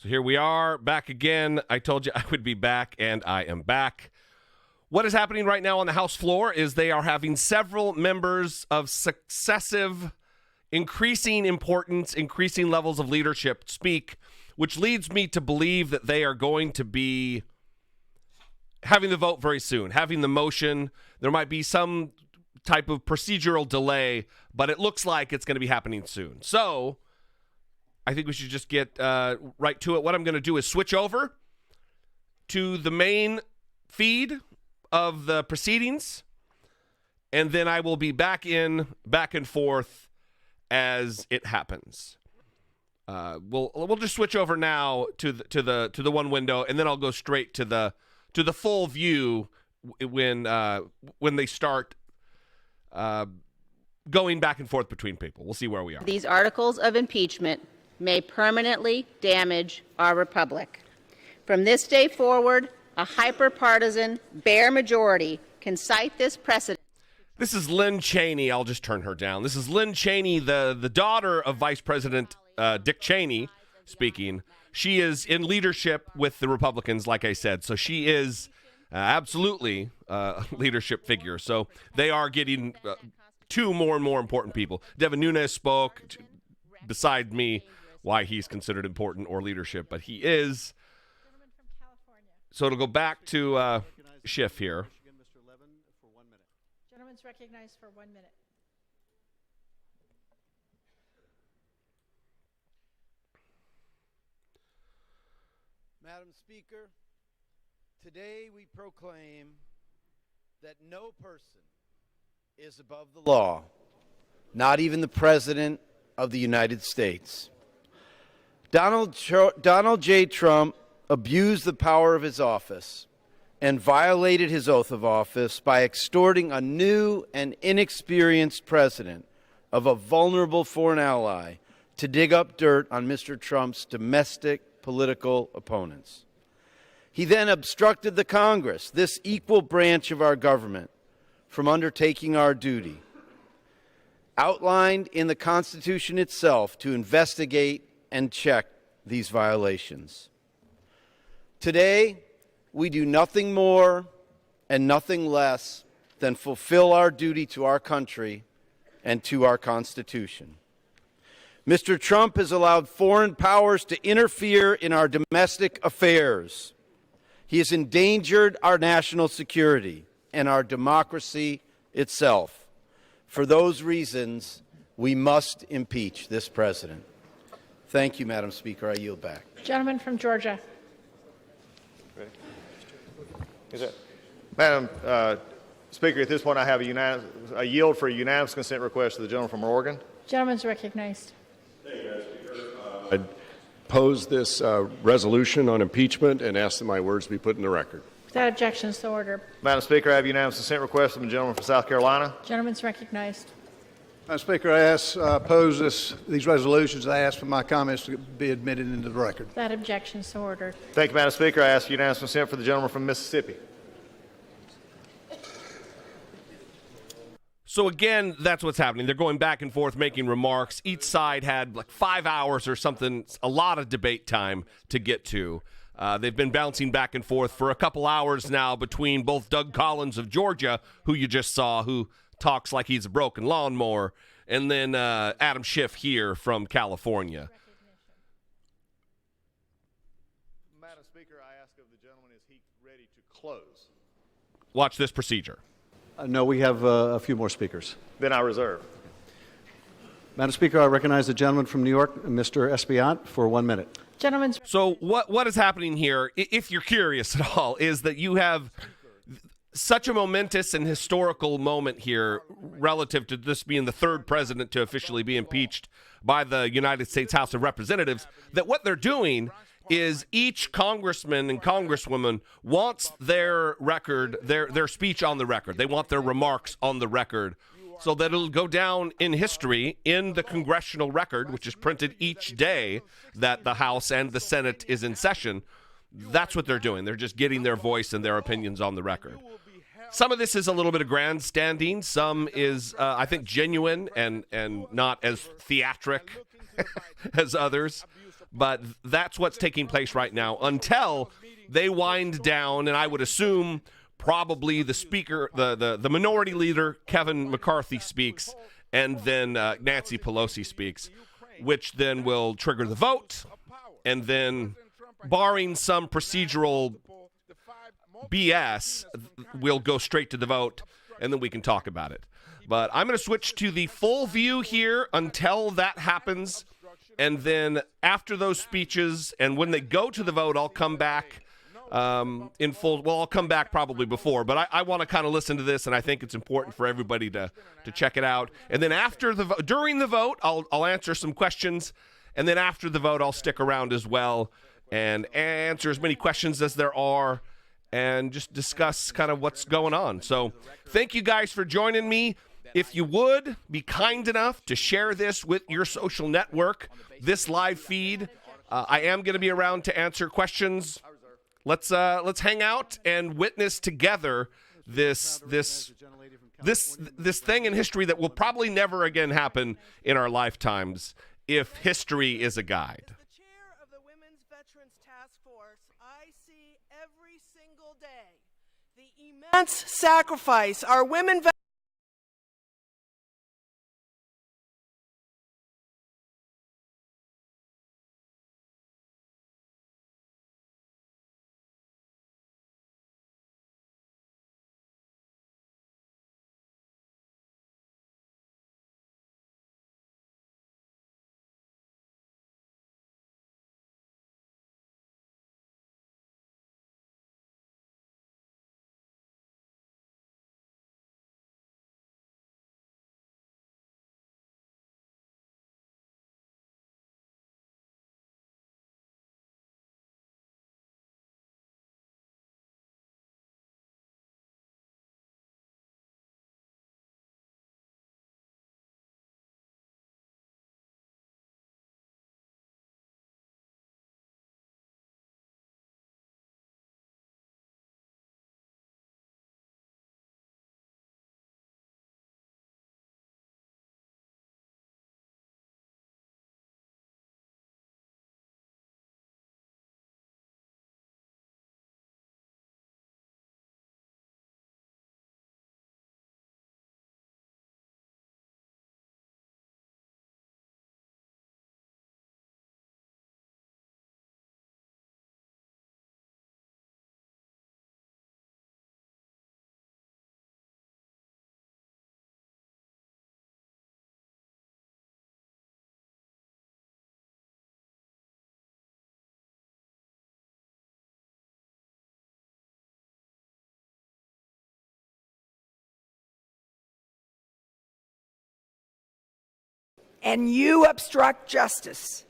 So here we are, back again. I told you I would be back, and I am back. What is happening right now on the House floor is they are having several members of successive, increasing importance, increasing levels of leadership speak, which leads me to believe that they are going to be having the vote very soon, having the motion. There might be some type of procedural delay, but it looks like it's going to be happening soon. So I think we should just get right to it. What I'm going to do is switch over to the main feed of the proceedings, and then I will be back and forth as it happens. We'll just switch over now to the one window, and then I'll go straight to the full view when they start going back and forth between people. We'll see where we are. These articles of impeachment may permanently damage our republic. From this day forward, a hyper-partisan, bare majority can cite this precedent. This is Lynn Cheney. I'll just turn her down. This is Lynn Cheney, the daughter of Vice President Dick Cheney, speaking. She is in leadership with the Republicans, like I said. So she is absolutely a leadership figure. So they are getting two more and more important people. Devin Nunes spoke beside me why he's considered important or leadership, but he is. So it'll go back to Schiff here. Gentleman's recognized for 1 minute. Madam Speaker, today we proclaim that no person is above the law, not even the President of the United States. Donald J. Trump abused the power of his office and violated his oath of office by extorting a new and inexperienced president of a vulnerable foreign ally to dig up dirt on Mr. Trump's domestic political opponents. He then obstructed the Congress, this equal branch of our government, from undertaking our duty, outlined in the Constitution itself, to investigate and check these violations. Today, we do nothing more and nothing less than fulfill our duty to our country and to our Constitution. Mr. Trump has allowed foreign powers to interfere in our domestic affairs. He has endangered our national security and our democracy itself. For those reasons, we must impeach this president. Thank you, Madam Speaker. I yield back. Gentleman from Georgia. Madam Speaker, at this point I have a yield for a unanimous consent request to the gentleman from Oregon. Gentleman's recognized. Thank you, Madam Speaker. I'd pose this resolution on impeachment and ask that my words be put in the record. Without objection, so ordered. Madam Speaker, I have unanimous consent request from the gentleman from South Carolina. Gentleman's recognized. Madam Speaker, I oppose these resolutions. I ask for my comments to be admitted into the record. Without objection, so ordered. Thank you, Madam Speaker. I ask unanimous consent for the gentleman from Mississippi. So again, that's what's happening. They're going back and forth, making remarks. Each side had like 5 hours or something, a lot of debate time to get to. They've been bouncing back and forth for a couple hours now between both Doug Collins of Georgia, who you just saw, who talks like he's a broken lawnmower, and then Adam Schiff here from California. Madam Speaker, I ask of the gentleman, is he ready to close? Watch this procedure. No, we have a few more speakers. Then I reserve. Madam Speaker, I recognize the gentleman from New York, Mr. Espiat, for 1 minute. Gentleman's. So what is happening here, if you're curious at all, is that you have such a momentous and historical moment here relative to this being the third president to officially be impeached by the United States House of Representatives, that what they're doing is each congressman and congresswoman wants their record, their speech on the record. They want their remarks on the record so that it'll go down in history in the congressional record, which is printed each day that the House and the Senate is in session. That's what they're doing. They're just getting their voice and their opinions on the record. Some of this is a little bit of grandstanding. Some is, I think, genuine and not as theatric as others. But that's what's taking place right now until they wind down, and I would assume probably the speaker, the minority leader, Kevin McCarthy, speaks, and then Nancy Pelosi speaks, which then will trigger the vote, and then, barring some procedural BS, we'll go straight to the vote, and then we can talk about it. But I'm going to switch to the full view here until that happens, and then after those speeches, and when they go to the vote, I'll come back in full. Well, I'll come back probably before, but I want to kind of listen to this, and I think it's important for everybody to check it out. And then after the during the vote, I'll answer some questions, and then after the vote, I'll stick around as well and answer as many questions as there are, and just discuss kind of what's going on. So thank you guys for joining me. If you would be kind enough to share this with your social network, this live feed, I am going to be around to answer questions. Let's hang out and witness together this thing in history that will probably never again happen in our lifetimes if history is a guide. As the chair of the Women's Veterans Task Force, I see every single day the immense sacrifice our women and you obstruct justice,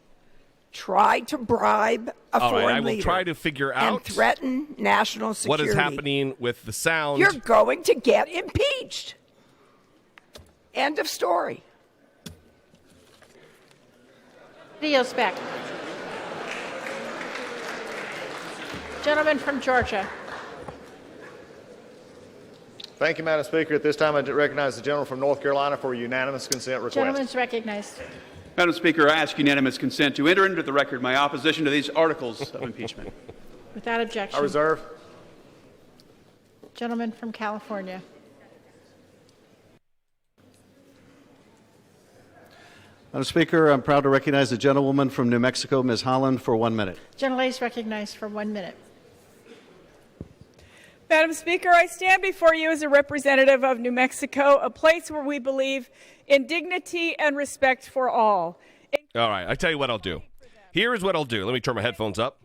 try to bribe a foreign I will leader, try to figure and out threaten national security, what is happening with the sound. you're going to get impeached. End of story. Video's back. Gentleman from Georgia. Thank you, Madam Speaker. At this time, I recognize the gentleman from North Carolina for a unanimous consent request. Gentleman's recognized. Madam Speaker, I ask unanimous consent to enter into the record my opposition to these articles of impeachment. Without objection. I reserve. Gentleman from California. Madam Speaker, I'm proud to recognize the gentlewoman from New Mexico, Ms. Holland, for 1 minute. Gentlelady is recognized for 1 minute. Madam Speaker, I stand before you as a representative of New Mexico, a place where we believe in dignity and respect for all. All right, I tell you what I'll do. Here is what I'll do. Let me turn my headphones up.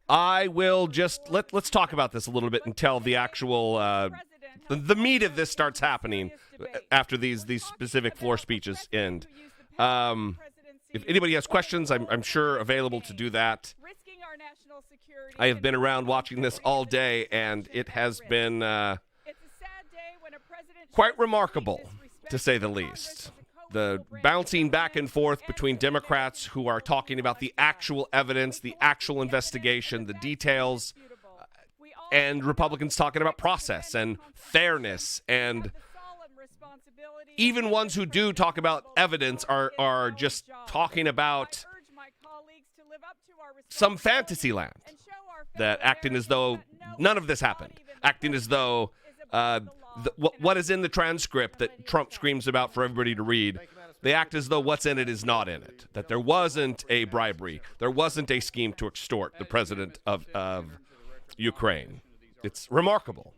I will just let's talk about this a little bit until the actual the meat of this starts happening after these specific floor speeches end. If anybody has questions, I'm sure available to do that. I have been around watching this all day, and it has been quite remarkable, to say the least. The bouncing back and forth between Democrats who are talking about the actual evidence, the actual investigation, the details, and Republicans talking about process and fairness and even ones who do talk about evidence are just talking about some fantasy land, that acting as though none of this happened, acting as though what is in the transcript that Trump screams about for everybody to read, they act as though what's in it is not in it, that there wasn't a bribery, there wasn't a scheme to extort the president of Ukraine. It's remarkable.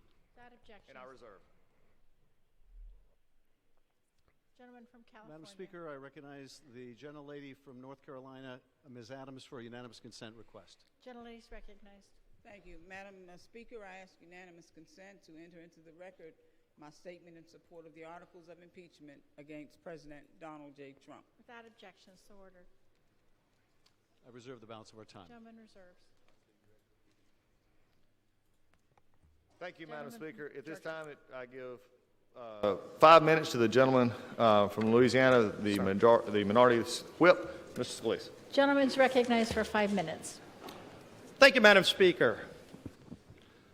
Madam Speaker, I recognize the gentlelady from North Carolina, Ms. Adams, for a unanimous consent request. Gentlelady is recognized. Thank you. Madam Speaker, I ask unanimous consent to enter into the record my statement in support of the articles of impeachment against President Donald J. Trump. Without objection, so ordered. I reserve the balance of our time. Gentleman reserves. Thank you, Madam Speaker. At this time, I give 5 minutes to the gentleman from Louisiana, the minority whip, Mr. Scalise. Gentleman's recognized for 5 minutes. Thank you, Madam Speaker.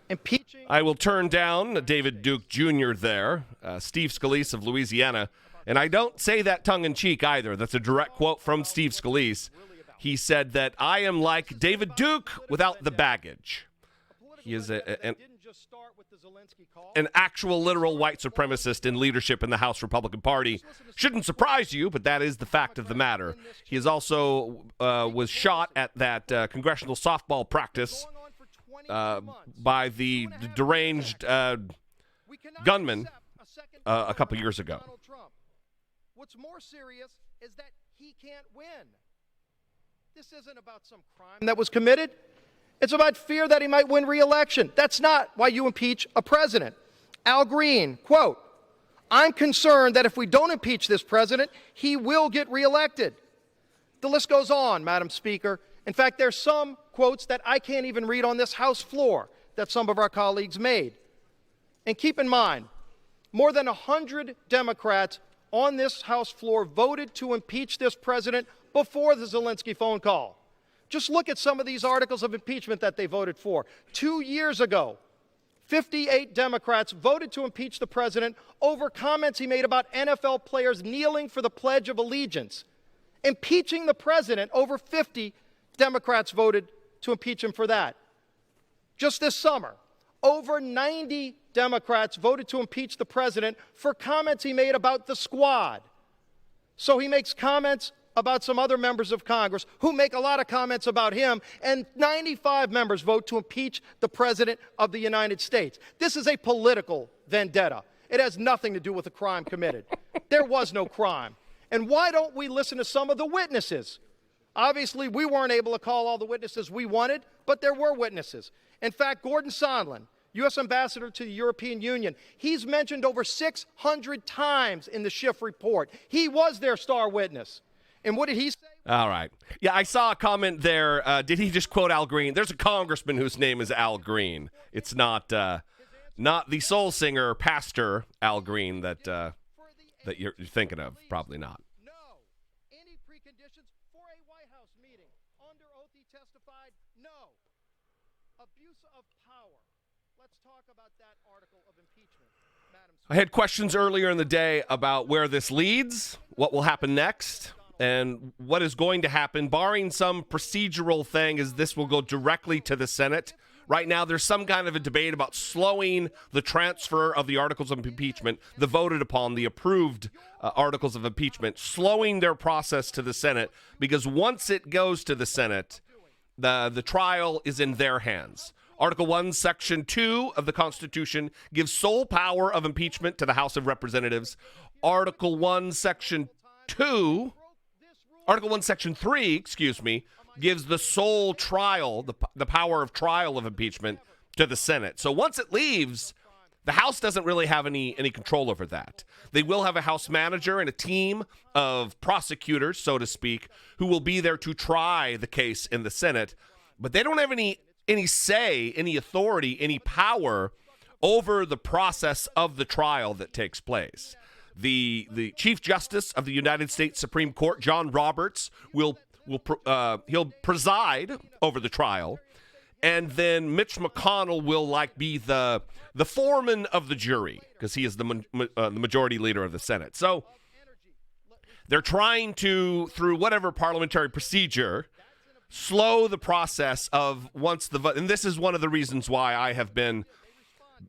Impeaching. I will turn down David Duke Jr. there, Steve Scalise of Louisiana. And I don't say that tongue-in-cheek either. That's a direct quote from Steve Scalise. He said that I am like David Duke without the baggage. He is an actual literal white supremacist in leadership in the House Republican Party. Shouldn't surprise you, but that is the fact of the matter. He is also was shot at that congressional softball practice by the deranged gunman a couple years ago. What's more serious is that he can't win. This isn't about some crime that was committed. It's about fear that he might win re-election. That's not why you impeach a president. Al Green, quote, "I'm concerned that if we don't impeach this president, he will get re-elected." The list goes on, Madam Speaker. In fact, there's some quotes that I can't even read on this House floor that some of our colleagues made. And keep in mind, more than 100 Democrats on this House floor voted to impeach this president before the Zelensky phone call. Just look at some of these articles of impeachment that they voted for. 2 years ago, 58 Democrats voted to impeach the president over comments he made about NFL players kneeling for the Pledge of Allegiance. Impeaching the president, over 50 Democrats voted to impeach him for that. Just this summer, over 90 Democrats voted to impeach the president for comments he made about the squad. So he makes comments about some other members of Congress who make a lot of comments about him, and 95 members vote to impeach the President of the United States. This is a political vendetta. It has nothing to do with a crime committed. There was no crime. And why don't we listen to some of the witnesses? Obviously, we weren't able to call all the witnesses we wanted, but there were witnesses. In fact, Gordon Sondland, U.S. Ambassador to the European Union, he's mentioned over 600 times in the Schiff report. He was their star witness. And what did he say? All right. Yeah, I saw a comment there. Did he just quote Al Green? There's a congressman whose name is Al Green. It's not the soul singer, pastor Al Green that you're thinking of. Probably not. No. Any preconditions for a White House meeting? Under oath he testified, no. Abuse of power. Let's talk about that article of impeachment, Madam Speaker. I had questions earlier in the day about where this leads, what will happen next, and what is going to happen, barring some procedural thing, is this will go directly to the Senate. Right now, there's some kind of a debate about slowing the transfer of the articles of impeachment, the voted upon, the approved articles of impeachment, slowing their process to the Senate, because once it goes to the Senate, the trial is in their hands. Article 1, Section 2 of the Constitution gives sole power of impeachment to the House of Representatives. Article 1, Section 3, gives the sole trial, the power of trial of impeachment to the Senate. So once it leaves, the House doesn't really have any control over that. They will have a House manager and a team of prosecutors, so to speak, who will be there to try the case in the Senate, but they don't have any say, any authority, any power over the process of the trial that takes place. The Chief Justice of the United States Supreme Court, John Roberts, he'll preside over the trial, and then Mitch McConnell will be the foreman of the jury because he is the majority leader of the Senate. So they're trying to, through whatever parliamentary procedure, slow the process of once the vote. And this is one of the reasons why I have been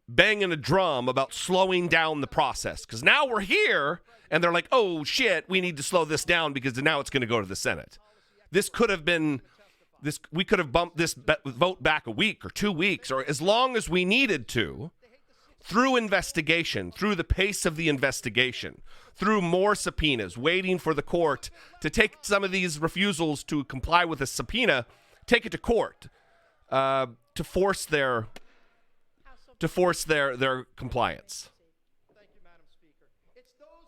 banging a drum about slowing down the process, because now we're here and they're like, oh shit, we need to slow this down because now it's going to go to the Senate. This could have been we could have bumped this vote back a week or 2 weeks or as long as we needed to, through investigation, through the pace of the investigation, through more subpoenas, waiting for the court to take some of these refusals to comply with a subpoena, take it to court to force their compliance.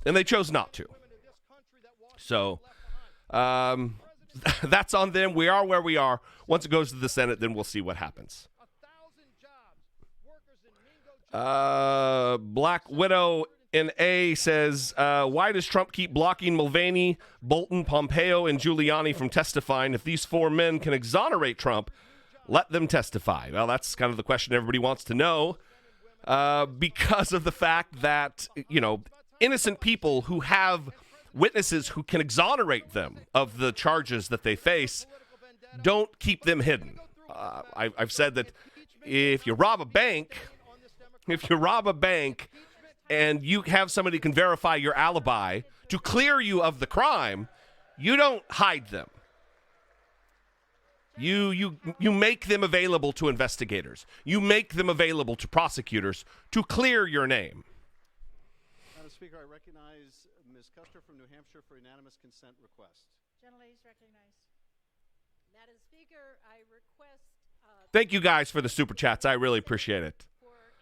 And they chose not to. So that's on them. We are where we are. Once it goes to the Senate, then we'll see what happens. Black Widow in A says, why does Trump keep blocking Mulvaney, Bolton, Pompeo, and Giuliani from testifying? If these four men can exonerate Trump, let them testify. Well, that's kind of the question everybody wants to know, because of the fact that, innocent people who have witnesses who can exonerate them of the charges that they face, don't keep them hidden. I've said that if you rob a bank and you have somebody who can verify your alibi to clear you of the crime, you don't hide them. You make them available to investigators. You make them available to prosecutors to clear your name. Madam Speaker, I recognize Ms. Custer from New Hampshire for unanimous consent request. Gentlelady is recognized. Madam Speaker, I request... Thank you guys for the super chats. I really appreciate it.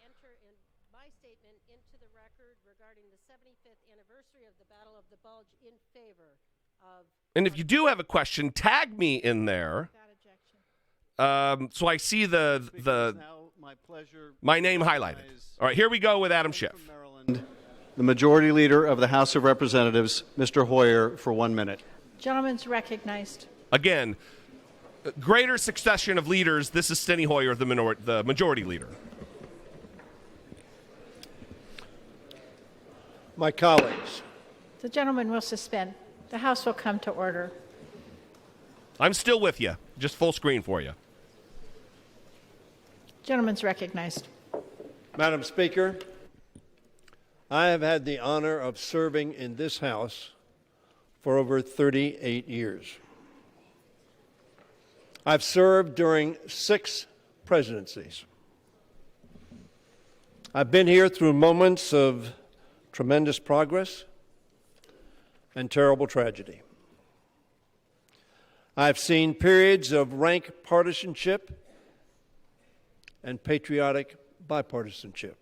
Enter in my statement into the record regarding the 75th anniversary of the Battle of the Bulge in favor of... And if you do have a question, tag me in there. So I see my name highlighted. All right, here we go with Adam Schiff. The Majority Leader of the House of Representatives, Mr. Hoyer, for 1 minute. Gentleman's recognized. Again, greater succession of leaders. This is Steny Hoyer, the Majority Leader. My colleagues. The gentleman will suspend. The House will come to order. I'm still with you. Just full screen for you. Gentleman's recognized. Madam Speaker, I have had the honor of serving in this House for over 38 years. I've served during 6 presidencies. I've been here through moments of tremendous progress and terrible tragedy. I've seen periods of rank partisanship and patriotic bipartisanship.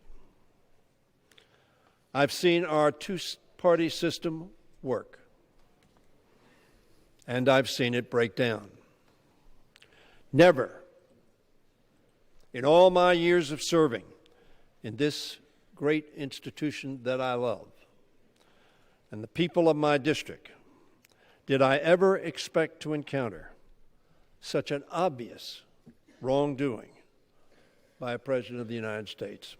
I've seen our two-party system work, and I've seen it break down. Never, in all my years of serving in this great institution that I love, and the people of my district, did I ever expect to encounter such an obvious wrongdoing by a President of the United States.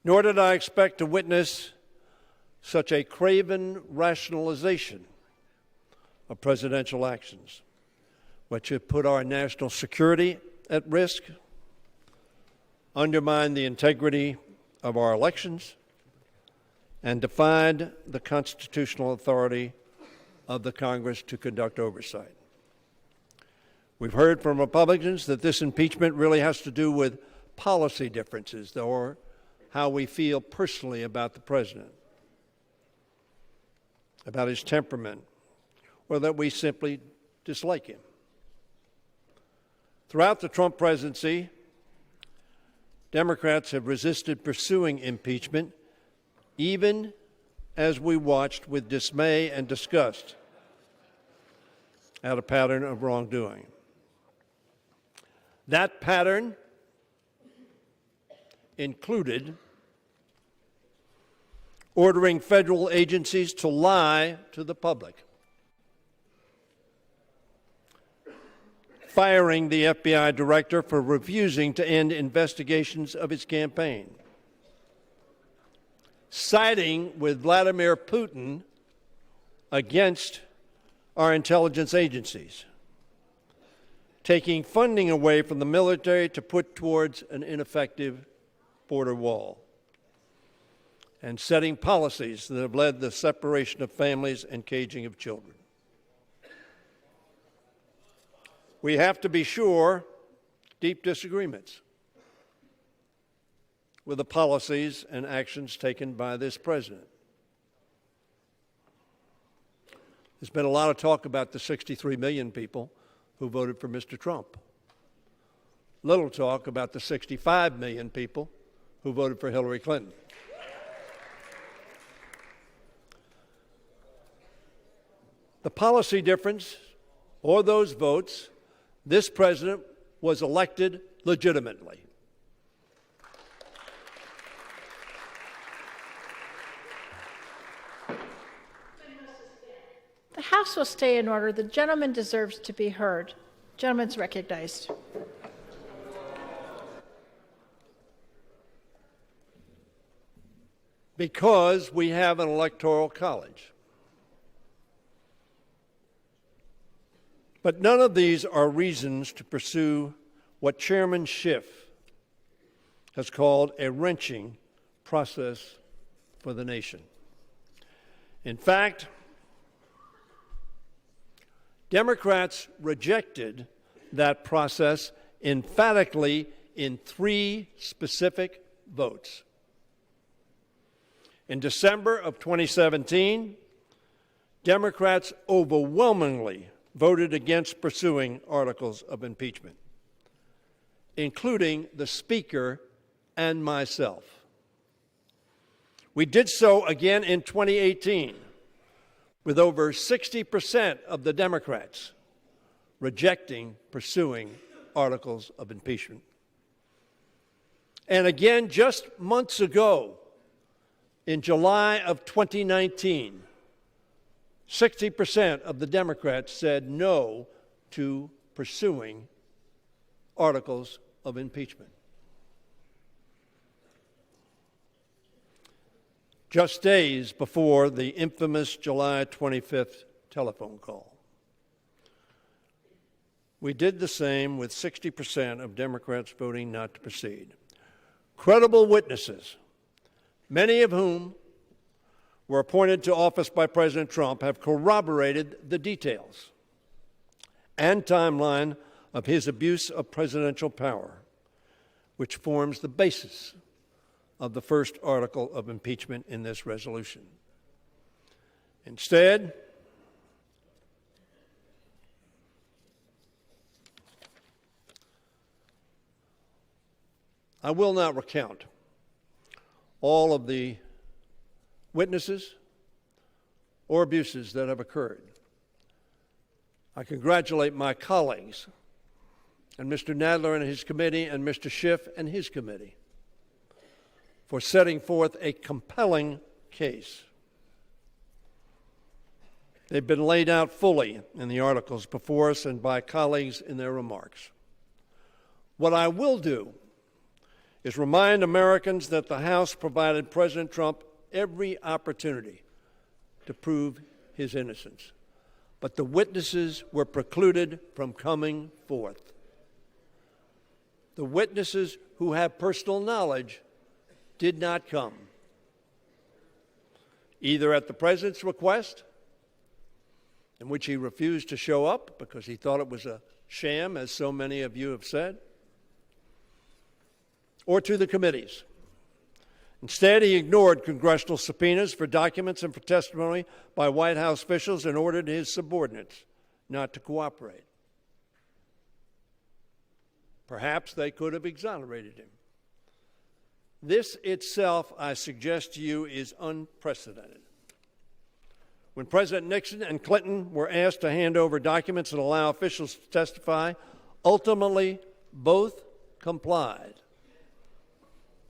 Nor did I expect to witness such a craven rationalization of presidential actions, which have put our national security at risk, undermined the integrity of our elections, and defied the constitutional authority of the Congress to conduct oversight. We've heard from Republicans that this impeachment really has to do with policy differences or how we feel personally about the president, about his temperament, or that we simply dislike him. Throughout the Trump presidency, Democrats have resisted pursuing impeachment, even as we watched with dismay and disgust at a pattern of wrongdoing. That pattern included ordering federal agencies to lie to the public firing the FBI director for refusing to end investigations of his campaign, siding with Vladimir Putin against our intelligence agencies, taking funding away from the military to put towards an ineffective border wall, and setting policies that have led to the separation of families and caging of children. We have, to be sure, deep disagreements with the policies and actions taken by this president. There's been a lot of talk about the 63 million people who voted for Mr. Trump. Little talk about the 65 million people who voted for Hillary Clinton. The policy difference, or those votes, this president was elected legitimately. The House will stay in order. The gentleman deserves to be heard. Gentleman's recognized. Because we have an electoral college. But none of these are reasons to pursue what Chairman Schiff has called a wrenching process for the nation. In fact, Democrats rejected that process emphatically in 3 specific votes. In December of 2017, Democrats overwhelmingly voted against pursuing articles of impeachment, including the Speaker and myself. We did so again in 2018, with over 60% of the Democrats rejecting pursuing articles of impeachment. And again, just months ago, in July of 2019, 60% of the Democrats said no to pursuing articles of impeachment. Just days before the infamous July 25th telephone call. We did the same with 60% of Democrats voting not to proceed. Credible witnesses, many of whom were appointed to office by President Trump, have corroborated the details and timeline of his abuse of presidential power, which forms the basis of the first article of impeachment in this resolution. Instead, I will not recount all of the witnesses or abuses that have occurred. I congratulate my colleagues and Mr. Nadler and his committee and Mr. Schiff and his committee for setting forth a compelling case. They've been laid out fully in the articles before us and by colleagues in their remarks. What I will do is remind Americans that the House provided President Trump every opportunity to prove his innocence, but the witnesses were precluded from coming forth. The witnesses who have personal knowledge did not come, either at the president's request, in which he refused to show up because he thought it was a sham, as so many of you have said, or to the committees. Instead, he ignored congressional subpoenas for documents and for testimony by White House officials and ordered his subordinates not to cooperate. Perhaps they could have exonerated him. This itself, I suggest to you, is unprecedented. When President Nixon and Clinton were asked to hand over documents and allow officials to testify, ultimately both complied,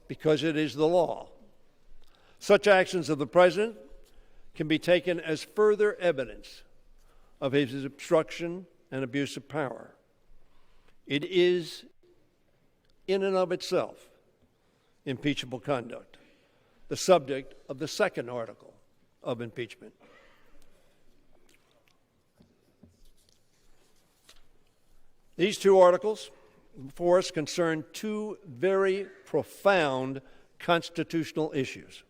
because it is the law. Such actions of the president can be taken as further evidence of his obstruction and abuse of power. It is, in and of itself, impeachable conduct, the subject of the second article of impeachment. These two articles before us concern two very profound constitutional issues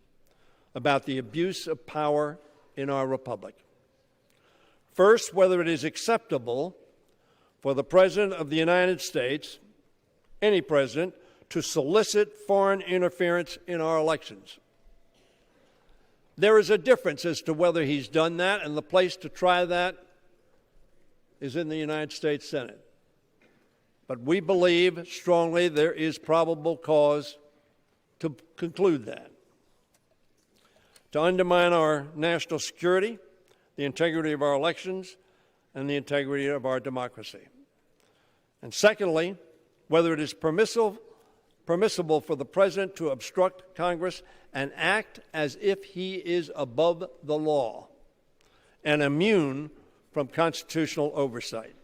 about the abuse of power in our republic. First, whether it is acceptable for the President of the United States, any president, to solicit foreign interference in our elections. There is a difference as to whether he's done that, and the place to try that is in the United States Senate. But we believe strongly there is probable cause to conclude that. To undermine our national security, the integrity of our elections, and the integrity of our democracy. And secondly, whether it is permissible for the President to obstruct Congress and act as if he is above the law and immune from constitutional oversight.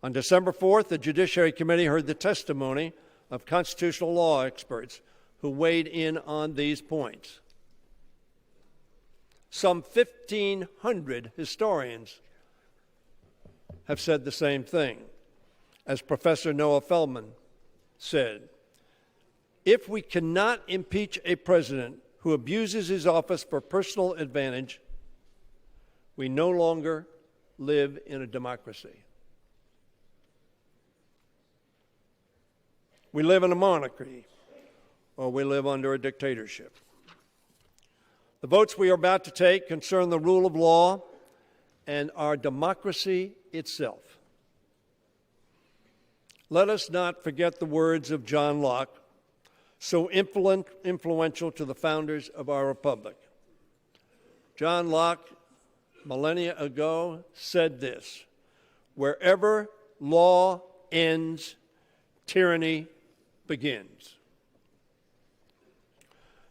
On December 4th, the Judiciary Committee heard the testimony of constitutional law experts who weighed in on these points. Some 1,500 historians have said the same thing. As Professor Noah Feldman said, if we cannot impeach a president who abuses his office for personal advantage, we no longer live in a democracy. We live in a monarchy, or we live under a dictatorship. The votes we are about to take concern the rule of law and our democracy itself. Let us not forget the words of John Locke, so influential to the founders of our republic. John Locke, millennia ago, said this: wherever law ends, tyranny begins.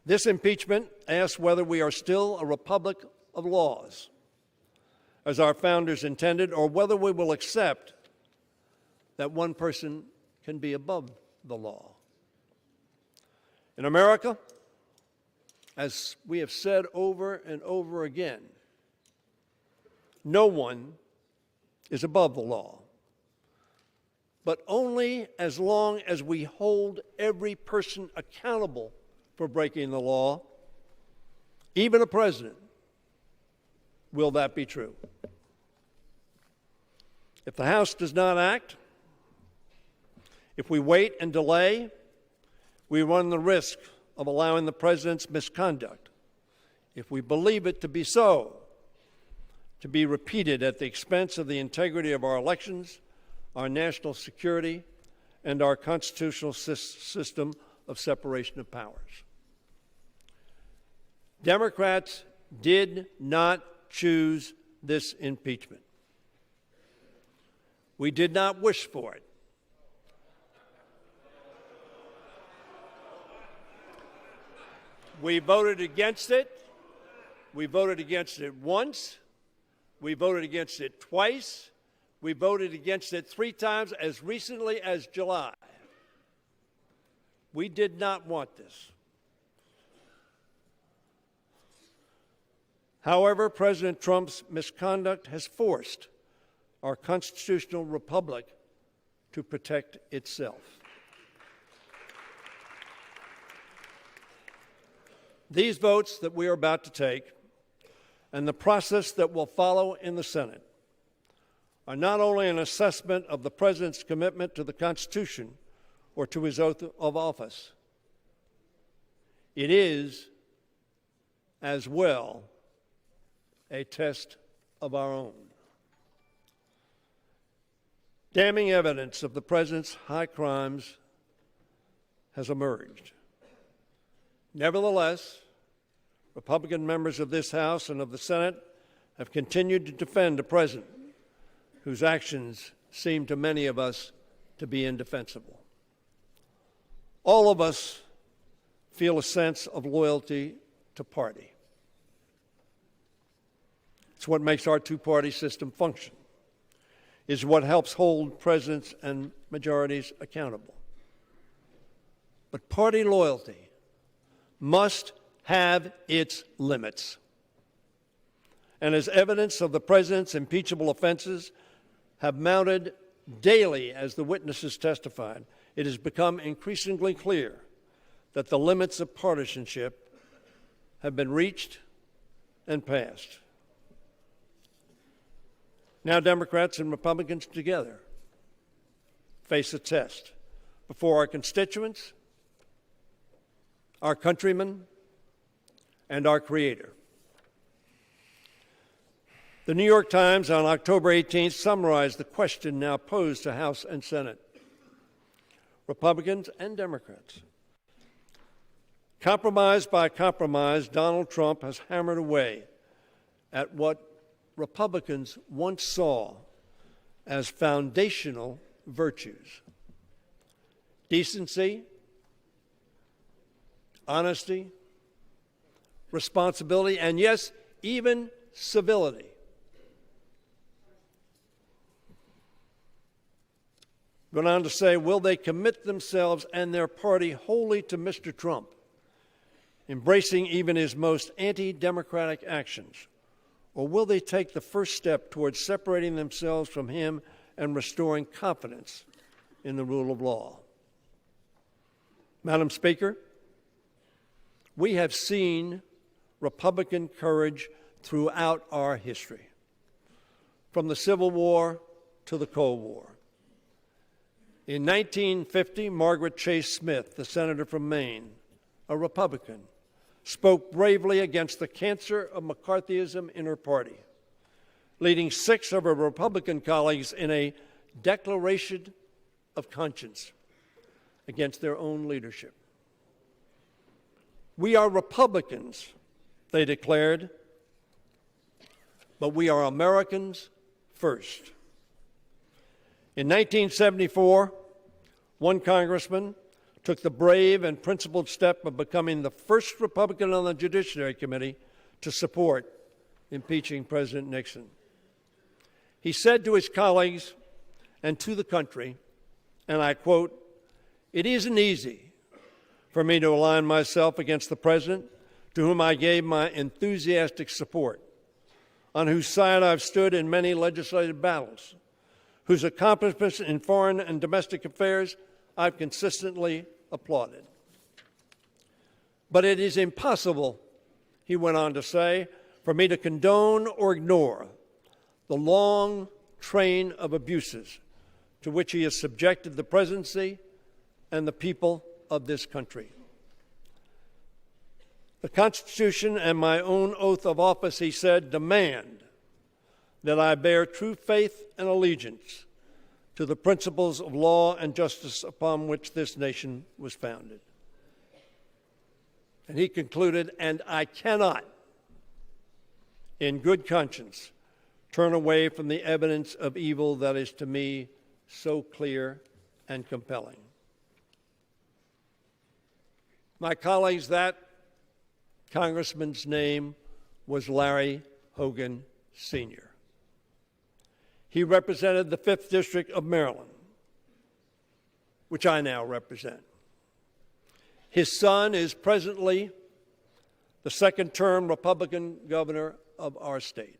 This impeachment asks whether we are still a republic of laws, as our founders intended, or whether we will accept that one person can be above the law. In America, as we have said over and over again, no one is above the law, but only as long as we hold every person accountable for breaking the law, even a president, will that be true. If the House does not act, if we wait and delay, we run the risk of allowing the president's misconduct, if we believe it to be so, to be repeated at the expense of the integrity of our elections, our national security, and our constitutional system of separation of powers. Democrats did not choose this impeachment. We did not wish for it. We voted against it. We voted against it once. We voted against it twice. We voted against it 3 times as recently as July. We did not want this. However, President Trump's misconduct has forced our constitutional republic to protect itself. These votes that we are about to take and the process that will follow in the Senate are not only an assessment of the President's commitment to the Constitution or to his oath of office, it is, as well, a test of our own. Damning evidence of the President's high crimes has emerged. Nevertheless, Republican members of this House and of the Senate have continued to defend a President whose actions seem to many of us to be indefensible. All of us feel a sense of loyalty to party. It's what makes our two-party system function. is what helps hold presidents and majorities accountable. But party loyalty must have its limits. And as evidence of the president's impeachable offenses have mounted daily as the witnesses testified, it has become increasingly clear that the limits of partisanship have been reached and passed. Now Democrats and Republicans together face a test before our constituents, our countrymen, and our Creator. The New York Times on October 18th summarized the question now posed to House and Senate, Republicans and Democrats. Compromise by compromise, Donald Trump has hammered away at what Republicans once saw as foundational virtues: decency, honesty, responsibility, and yes, even civility. Went on to say, will they commit themselves and their party wholly to Mr. Trump, embracing even his most anti-democratic actions? Or will they take the first step towards separating themselves from him and restoring confidence in the rule of law? Madam Speaker, we have seen Republican courage throughout our history, from the Civil War to the Cold War. In 1950, Margaret Chase Smith, the senator from Maine, a Republican, spoke bravely against the cancer of McCarthyism in her party, leading 6 of her Republican colleagues in a declaration of conscience against their own leadership. We are Republicans, they declared, but we are Americans first. In 1974, one congressman took the brave and principled step of becoming the first Republican on the Judiciary Committee to support impeaching President Nixon. He said to his colleagues and to the country, and I quote, "It isn't easy for me to align myself against the president to whom I gave my enthusiastic support, on whose side I've stood in many legislative battles, whose accomplishments in foreign and domestic affairs I've consistently applauded. But it is impossible," he went on to say, "for me to condone or ignore the long train of abuses to which he has subjected the presidency and the people of this country. The Constitution and my own oath of office," he said, "demand that I bear true faith and allegiance to the principles of law and justice upon which this nation was founded." And he concluded, "And I cannot, in good conscience, turn away from the evidence of evil that is to me so clear and compelling." My colleagues, that congressman's name was Larry Hogan, Sr. He represented the 5th District of Maryland, which I now represent. His son is presently the 2nd-term Republican governor of our state.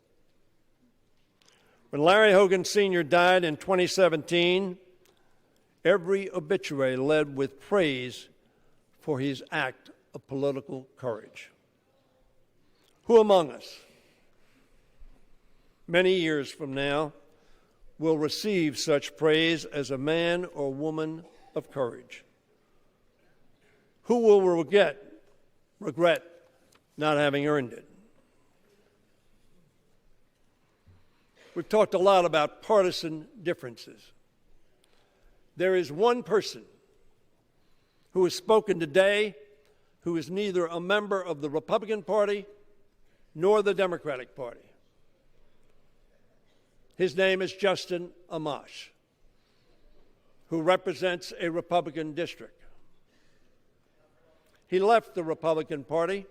When Larry Hogan Sr. died in 2017, every obituary led with praise for his act of political courage. Who among us, many years from now, will receive such praise as a man or woman of courage? Who will regret not having earned it? We've talked a lot about partisan differences. There is one person who has spoken today who is neither a member of the Republican Party nor the Democratic Party. His name is Justin Amash, who represents a Republican district. He left the Republican Party,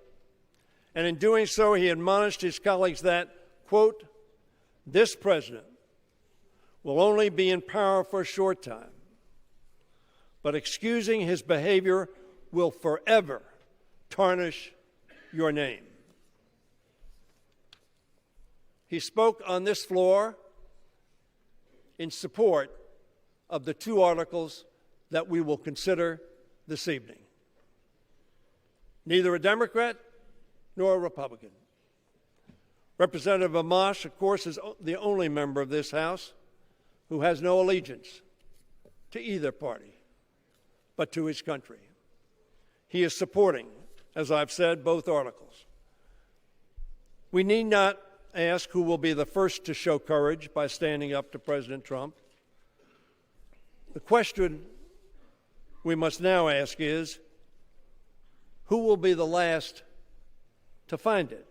and in doing so, he admonished his colleagues that, quote, "This president will only be in power for a short time, but excusing his behavior will forever tarnish your name. He spoke on this floor in support of the two articles that we will consider this evening. Neither a Democrat nor a Republican. Representative Amash, of course, is the only member of this House who has no allegiance to either party, but to his country. He is supporting, as I've said, both articles. We need not ask who will be the first to show courage by standing up to President Trump. The question we must now ask is, who will be the last to find it?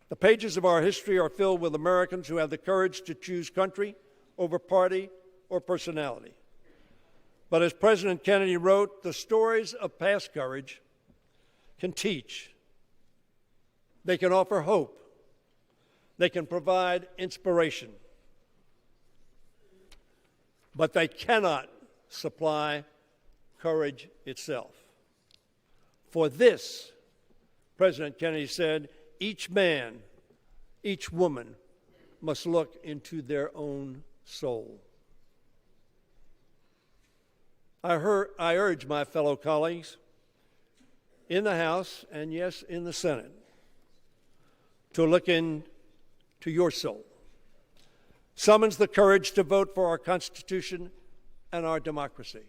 The pages of our history are filled with Americans who have the courage to choose country over party or personality. But as President Kennedy wrote, the stories of past courage can teach. They can offer hope. They can provide inspiration. But they cannot supply courage itself. For this, President Kennedy said, each man, each woman must look into their own soul. I urge my fellow colleagues in the House and, yes, in the Senate to look into your soul. Summons the courage to vote for our Constitution and our democracy.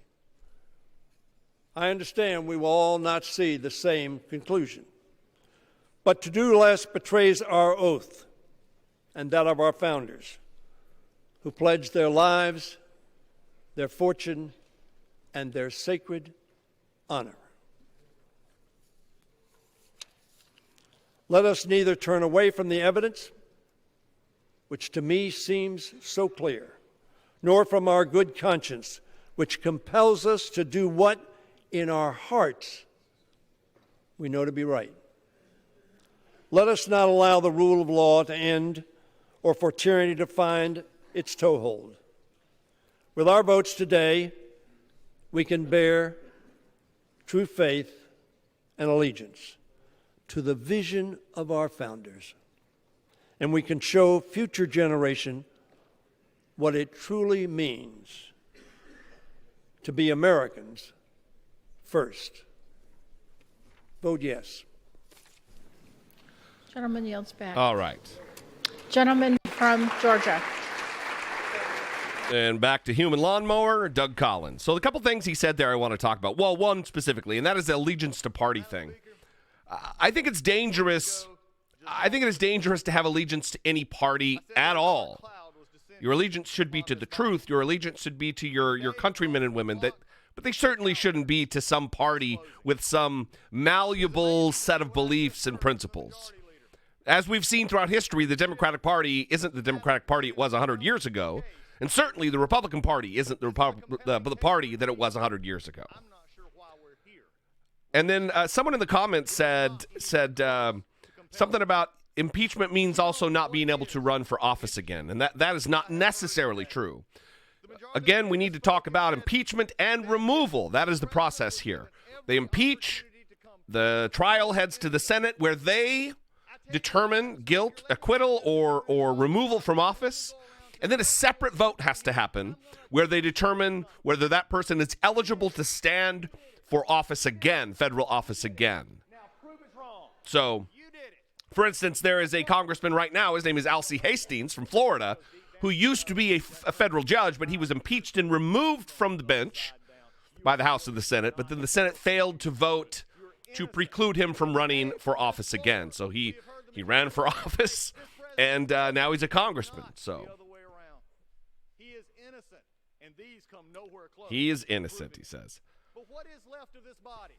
I understand we will all not see the same conclusion, but to do less betrays our oath and that of our founders, who pledged their lives, their fortune, and their sacred honor. Let us neither turn away from the evidence, which to me seems so clear, nor from our good conscience, which compels us to do what in our hearts we know to be right. Let us not allow the rule of law to end or for tyranny to find its toehold. With our votes today, we can bear true faith and allegiance to the vision of our founders, and we can show future generation what it truly means to be Americans first. Vote yes. Gentleman yields back. All right. Gentleman from Georgia. And back to human lawnmower, Doug Collins. So the couple things he said there I want to talk about. Well, one specifically, and that is the allegiance to party thing. I think it's dangerous. I think it is dangerous to have allegiance to any party at all. Your allegiance should be to the truth. Your allegiance should be to your countrymen and women. But they certainly shouldn't be to some party with some malleable set of beliefs and principles. As we've seen throughout history, the Democratic Party isn't the Democratic Party it was 100 years ago. And certainly the Republican Party isn't the party that it was 100 years ago. And then someone in the comments said something about impeachment means also not being able to run for office again. And that is not necessarily true. Again, we need to talk about impeachment and removal. That is the process here. They impeach, the trial heads to the Senate where they determine guilt, acquittal, or removal from office. And then a separate vote has to happen where they determine whether that person is eligible to stand for office again, federal office again. So, for instance, there is a congressman right now, his name is Alcee Hastings from Florida, who used to be a federal judge, but he was impeached and removed from the bench by the House and the Senate, but then the Senate failed to vote to preclude him from running for office again. So he ran for office, and now he's a congressman. So he is innocent, he says. But what is left of this body?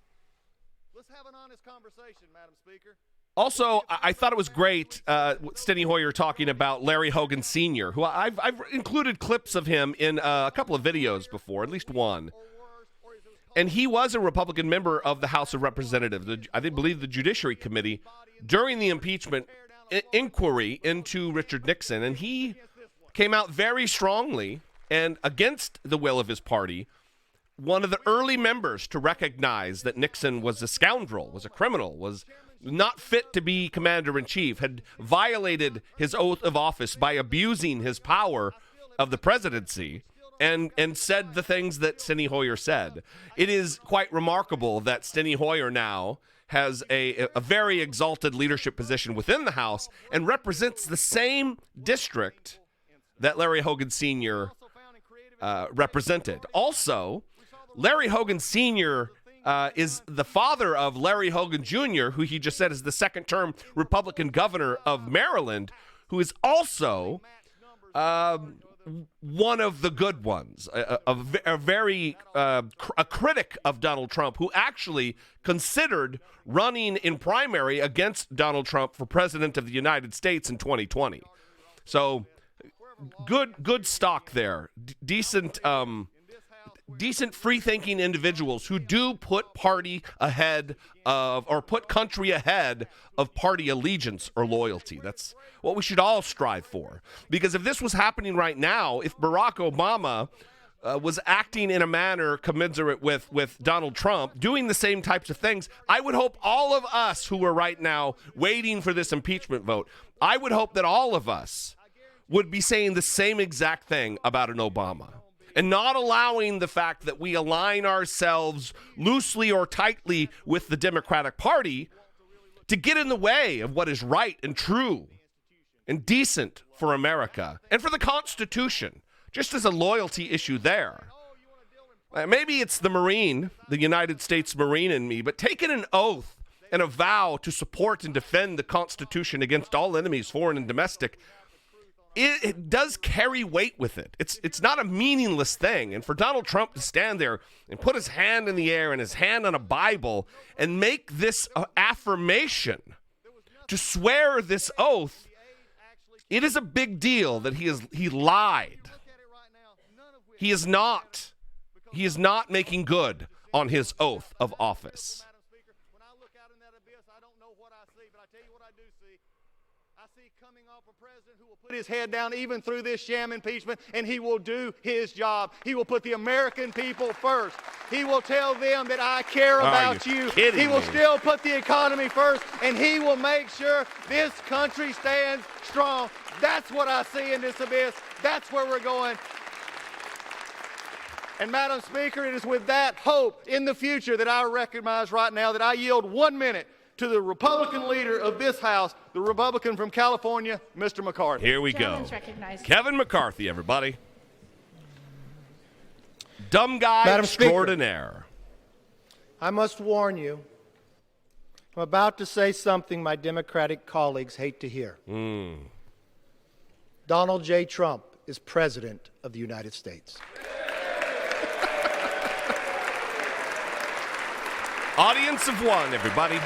Let's have an honest conversation, Madam Speaker. Also, I thought it was great, Steny Hoyer talking about Larry Hogan Sr., who I've included clips of him in a couple of videos before, at least one. And he was a Republican member of the House of Representatives, I believe the Judiciary Committee, during the impeachment inquiry into Richard Nixon. And he came out very strongly and against the will of his party, one of the early members to recognize that Nixon was a scoundrel, was a criminal, was not fit to be commander-in-chief, had violated his oath of office by abusing his power of the presidency, and said the things that Steny Hoyer said. It is quite remarkable that Steny Hoyer now has a very exalted leadership position within the House and represents the same district that Larry Hogan Sr. Represented. Also, Larry Hogan Sr. Is the father of Larry Hogan Jr., who he just said is the second-term Republican governor of Maryland, who is also one of the good ones, a critic of Donald Trump, who actually considered running in primary against Donald Trump for president of the United States in 2020. So good stock there. Decent free-thinking individuals who do put party ahead of, or put country ahead of party allegiance or loyalty. That's what we should all strive for. Because if this was happening right now, if Barack Obama was acting in a manner commensurate with Donald Trump, doing the same types of things, I would hope all of us who are right now waiting for this impeachment vote, I would hope that all of us would be saying the same exact thing about an Obama, and not allowing the fact that we align ourselves loosely or tightly with the Democratic Party to get in the way of what is right and true and decent for America and for the Constitution, just as a loyalty issue there. Maybe it's the Marine, the United States Marine in me, but taking an oath and a vow to support and defend the Constitution against all enemies, foreign and domestic, it does carry weight with it. It's not a meaningless thing. And for Donald Trump to stand there and put his hand in the air and his hand on a Bible and make this affirmation, to swear this oath, it is a big deal that he lied. He is not making good on his oath of office. Put his head down even through this sham impeachment, and he will do his job. He will put the American people first. He will tell them that I care about you. He will still put the economy first, and he will make sure this country stands strong. That's what I see in this abyss. That's where we're going. And Madam Speaker, it is with that hope in the future that I recognize right now that I yield 1 minute to the Republican leader of this House, the Republican from California, Mr. McCarthy. Here we go. Kevin McCarthy, everybody. Dumb guy extraordinaire. I must warn you, I'm about to say something my Democratic colleagues hate to hear. Donald J. Trump is President of the United States. Audience of one, everybody.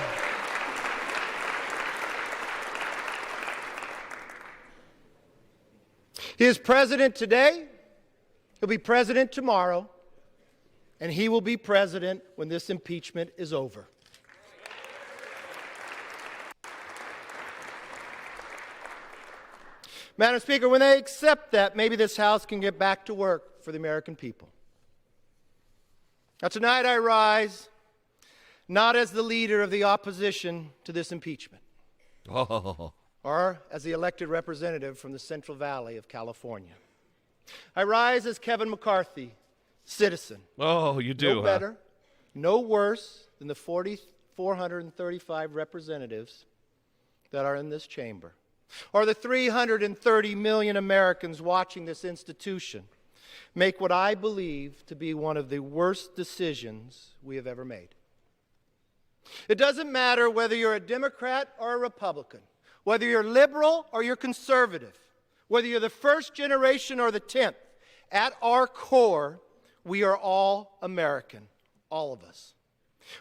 He is president today, he'll be president tomorrow, and he will be president when this impeachment is over. Madam Speaker, when they accept that, maybe this House can get back to work for the American people. Now, tonight I rise not as the leader of the opposition to this impeachment. Or as the elected representative from the Central Valley of California. I rise as Kevin McCarthy, citizen. Oh, you do, No better, no worse than the 435 representatives that are in this chamber, or the 330 million Americans watching this institution make what I believe to be one of the worst decisions we have ever made. It doesn't matter whether you're a Democrat or a Republican, whether you're liberal or you're conservative, whether you're the first generation or the 10th, at our core, we are all American, all of us.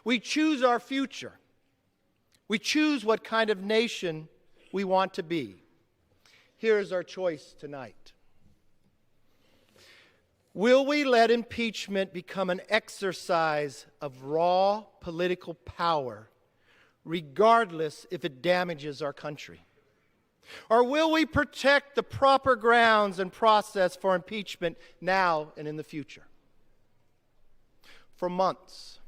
We choose our future. We choose what kind of nation we want to be. Here is our choice tonight. Will we let impeachment become an exercise of raw political power, regardless if it damages our country? Or will we protect the proper grounds and process for impeachment now and in the future? For months,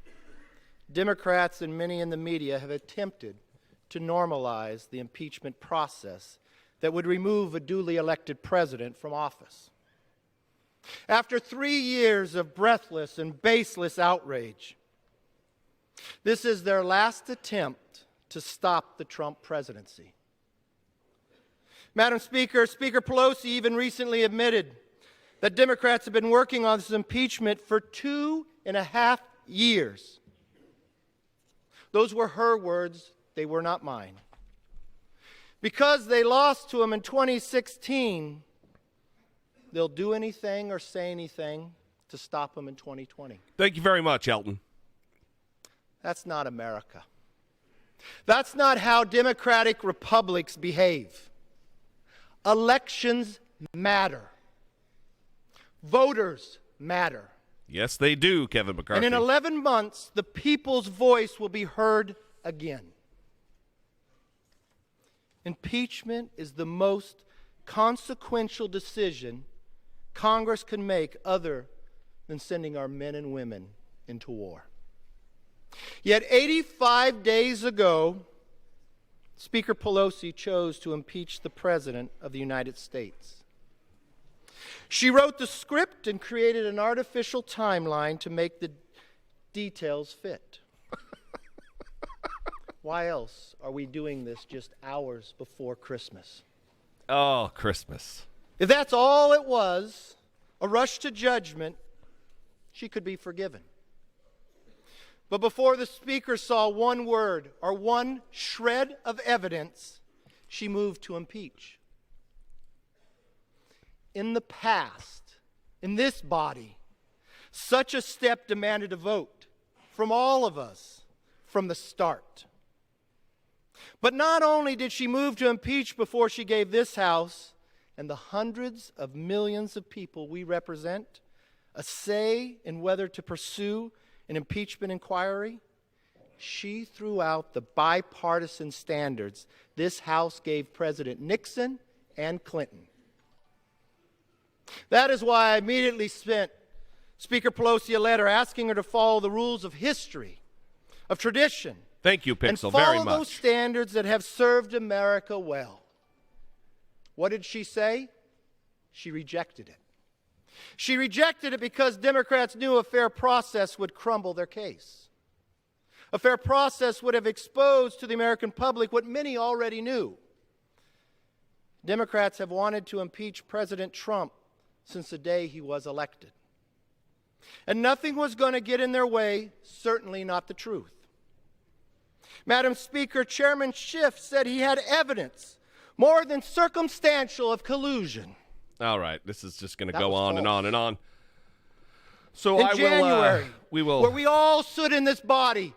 Democrats and many in the media have attempted to normalize the impeachment process that would remove a duly elected president from office. After 3 years of breathless and baseless outrage, this is their last attempt to stop the Trump presidency. Madam Speaker, Speaker Pelosi even recently admitted that Democrats have been working on this impeachment for 2.5 years. Those were her words, they were not mine. Because they lost to him in 2016, they'll do anything or say anything to stop him in 2020. Thank you very much, Elton. That's not America. That's not how democratic republics behave. Elections matter. Voters matter. Yes, they do, Kevin McCarthy. And in 11 months, the people's voice will be heard again. Impeachment is the most consequential decision Congress can make other than sending our men and women into war. Yet 85 days ago, Speaker Pelosi chose to impeach the President of the United States. She wrote the script and created an artificial timeline to make the details fit. Why else are we doing this just hours before Christmas? Oh, Christmas. If that's all it was, a rush to judgment, she could be forgiven. But before the Speaker saw one word or one shred of evidence, she moved to impeach. In the past, in this body, such a step demanded a vote from all of us from the start. But not only did she move to impeach before she gave this House and the hundreds of millions of people we represent a say in whether to pursue an impeachment inquiry, she threw out the bipartisan standards this House gave President Nixon and Clinton. That is why I immediately sent Speaker Pelosi a letter asking her to follow the rules of history, of tradition. Thank you, Pixel, and very follow much. those standards that have served America well. What did she say? She rejected it. She rejected it because Democrats knew a fair process would crumble their case. A fair process would have exposed to the American public what many already knew. Democrats have wanted to impeach President Trump since the day he was elected. And nothing was going to get in their way, certainly not the truth. Madam Speaker, Chairman Schiff said he had evidence, more than circumstantial, of collusion. All right, this is just going to That go was on and false. on and on. So In I January, will, where we all stood in this body.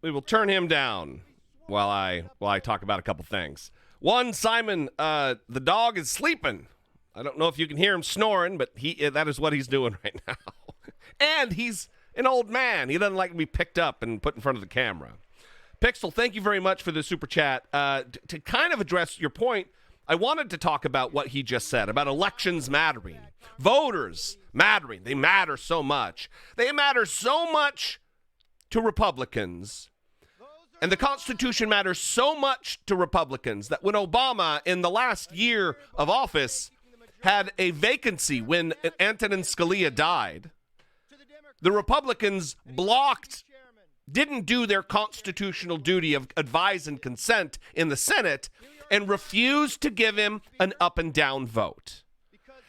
we will turn him down while I talk about a couple things. One, Simon, the dog is sleeping. I don't know if you can hear him snoring, but that is what he's doing right now. And he's an old man. He doesn't like to be picked up and put in front of the camera. Pixel, thank you very much for the super chat. To kind of address your point, I wanted to talk about what he just said about elections mattering, voters mattering. They matter so much. They matter so much to Republicans, and the Constitution matters so much to Republicans that when Obama, in the last year of office, had a vacancy when Antonin Scalia died, the Republicans didn't do their constitutional duty of advise and consent in the Senate and refused to give him an up and down vote.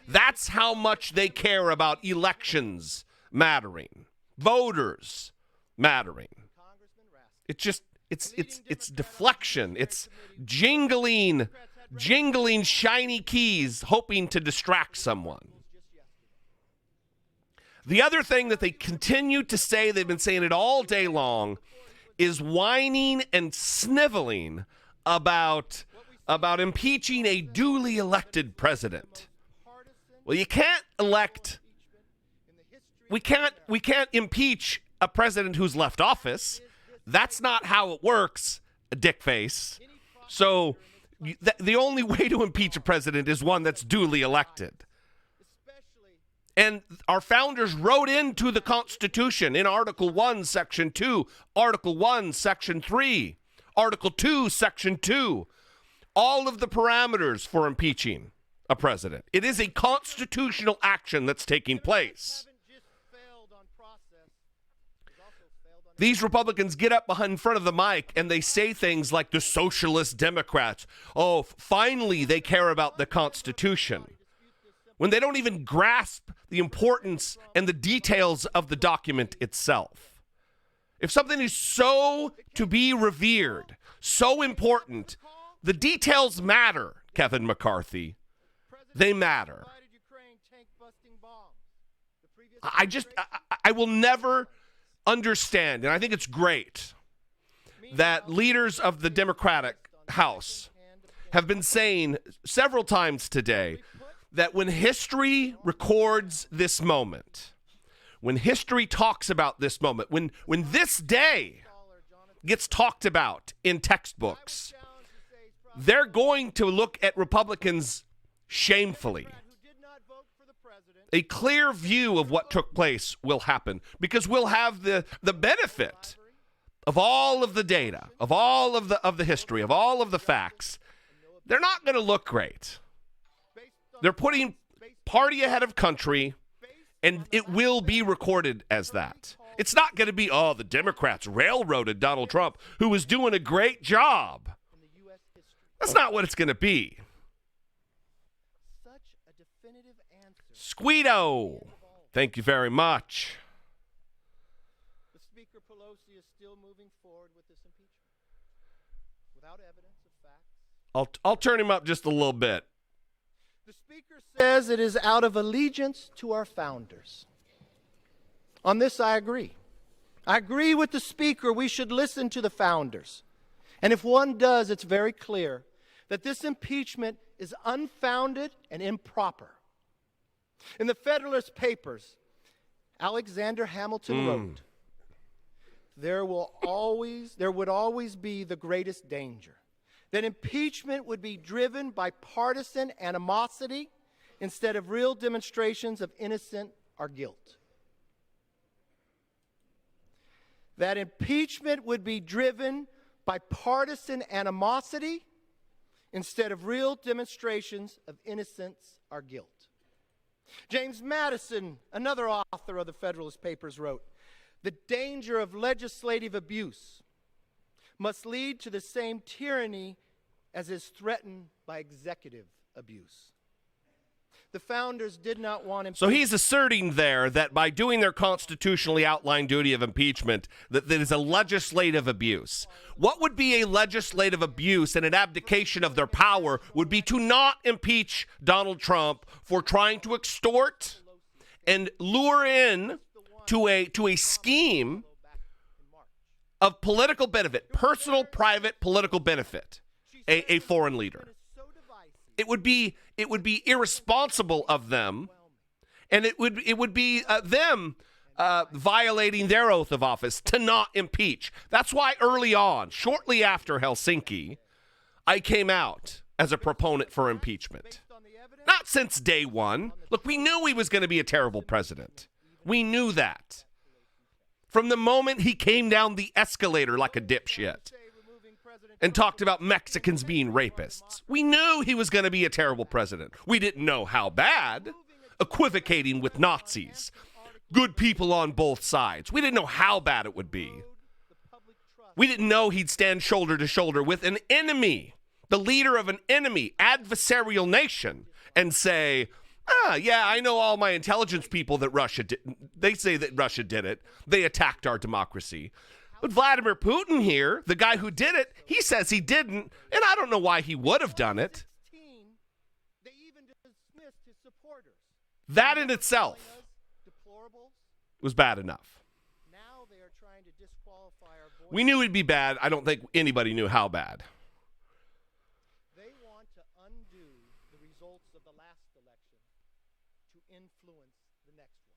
That's how much they care about elections mattering, voters mattering. It's deflection. It's jingling shiny keys, hoping to distract someone. The other thing that they continue to say, they've been saying it all day long, is whining and sniveling about impeaching a duly elected president. Well, you can't elect. We can't impeach a president who's left office. That's not how it works, dickface. So The only way to impeach a president is one that's duly elected. And our founders wrote into the Constitution in Article 1, Section 2, Article 1, Section 3, Article 2, Section 2, all of the parameters for impeaching a president. It is a constitutional action that's taking place. These Republicans get up in front of the mic and they say things like the socialist Democrats. Oh, finally they care about the Constitution. When they don't even grasp the importance and the details of the document itself. If something is so to be revered, so important, the details matter, Kevin McCarthy. They matter. I will never understand, and I think it's great, that leaders of the Democratic House have been saying several times today that when history records this moment, when history talks about this moment, when this day gets talked about in textbooks, they're going to look at Republicans shamefully. A clear view of what took place will happen because we'll have the benefit of all of the data, of all of the history, of all of the facts. They're not going to look great. They're putting party ahead of country, and it will be recorded as that. It's not going to be, oh, the Democrats railroaded Donald Trump, who was doing a great job. That's not what it's going to be. Squeedo, thank you very much. But Speaker Pelosi is still moving forward with this impeachment without evidence of facts. I'll turn him up just a little bit. The Speaker says it is out of allegiance to our founders. On this, I agree. I agree with the Speaker. We should listen to the founders. And if one does, it's very clear that this impeachment is unfounded and improper. In the Federalist Papers, Alexander Hamilton wrote, there would always be the greatest danger, that impeachment would be driven by partisan animosity instead of real demonstrations of innocence or guilt. That impeachment would be driven by partisan animosity instead of real demonstrations of innocence or guilt. James Madison, another author of the Federalist Papers, wrote, the danger of legislative abuse must lead to the same tyranny as is threatened by executive abuse. The founders did not want impeachment. So he's asserting there that by doing their constitutionally outlined duty of impeachment, that is a legislative abuse. What would be a legislative abuse and an abdication of their power would be to not impeach Donald Trump for trying to extort and lure in to a scheme of political benefit, personal, private political benefit, a foreign leader. It would be irresponsible of them, and it would be them violating their oath of office to not impeach. That's why early on, shortly after Helsinki, I came out as a proponent for impeachment. Not since day one. Look, we knew he was going to be a terrible president. We knew that. From the moment he came down the escalator like a dipshit and talked about Mexicans being rapists. We knew he was going to be a terrible president. We didn't know how bad, equivocating with Nazis, good people on both sides. We didn't know how bad it would be. We didn't know he'd stand shoulder to shoulder with an enemy, the leader of an enemy, adversarial nation, and say, yeah, I know all my intelligence people that Russia did. They say that Russia did it. They attacked our democracy. But Vladimir Putin here, the guy who did it, he says he didn't, and I don't know why he would have done it. That in itself was bad enough. We knew it'd be bad. I don't think anybody knew how bad. They want to undo the results of the last election to influence the next one.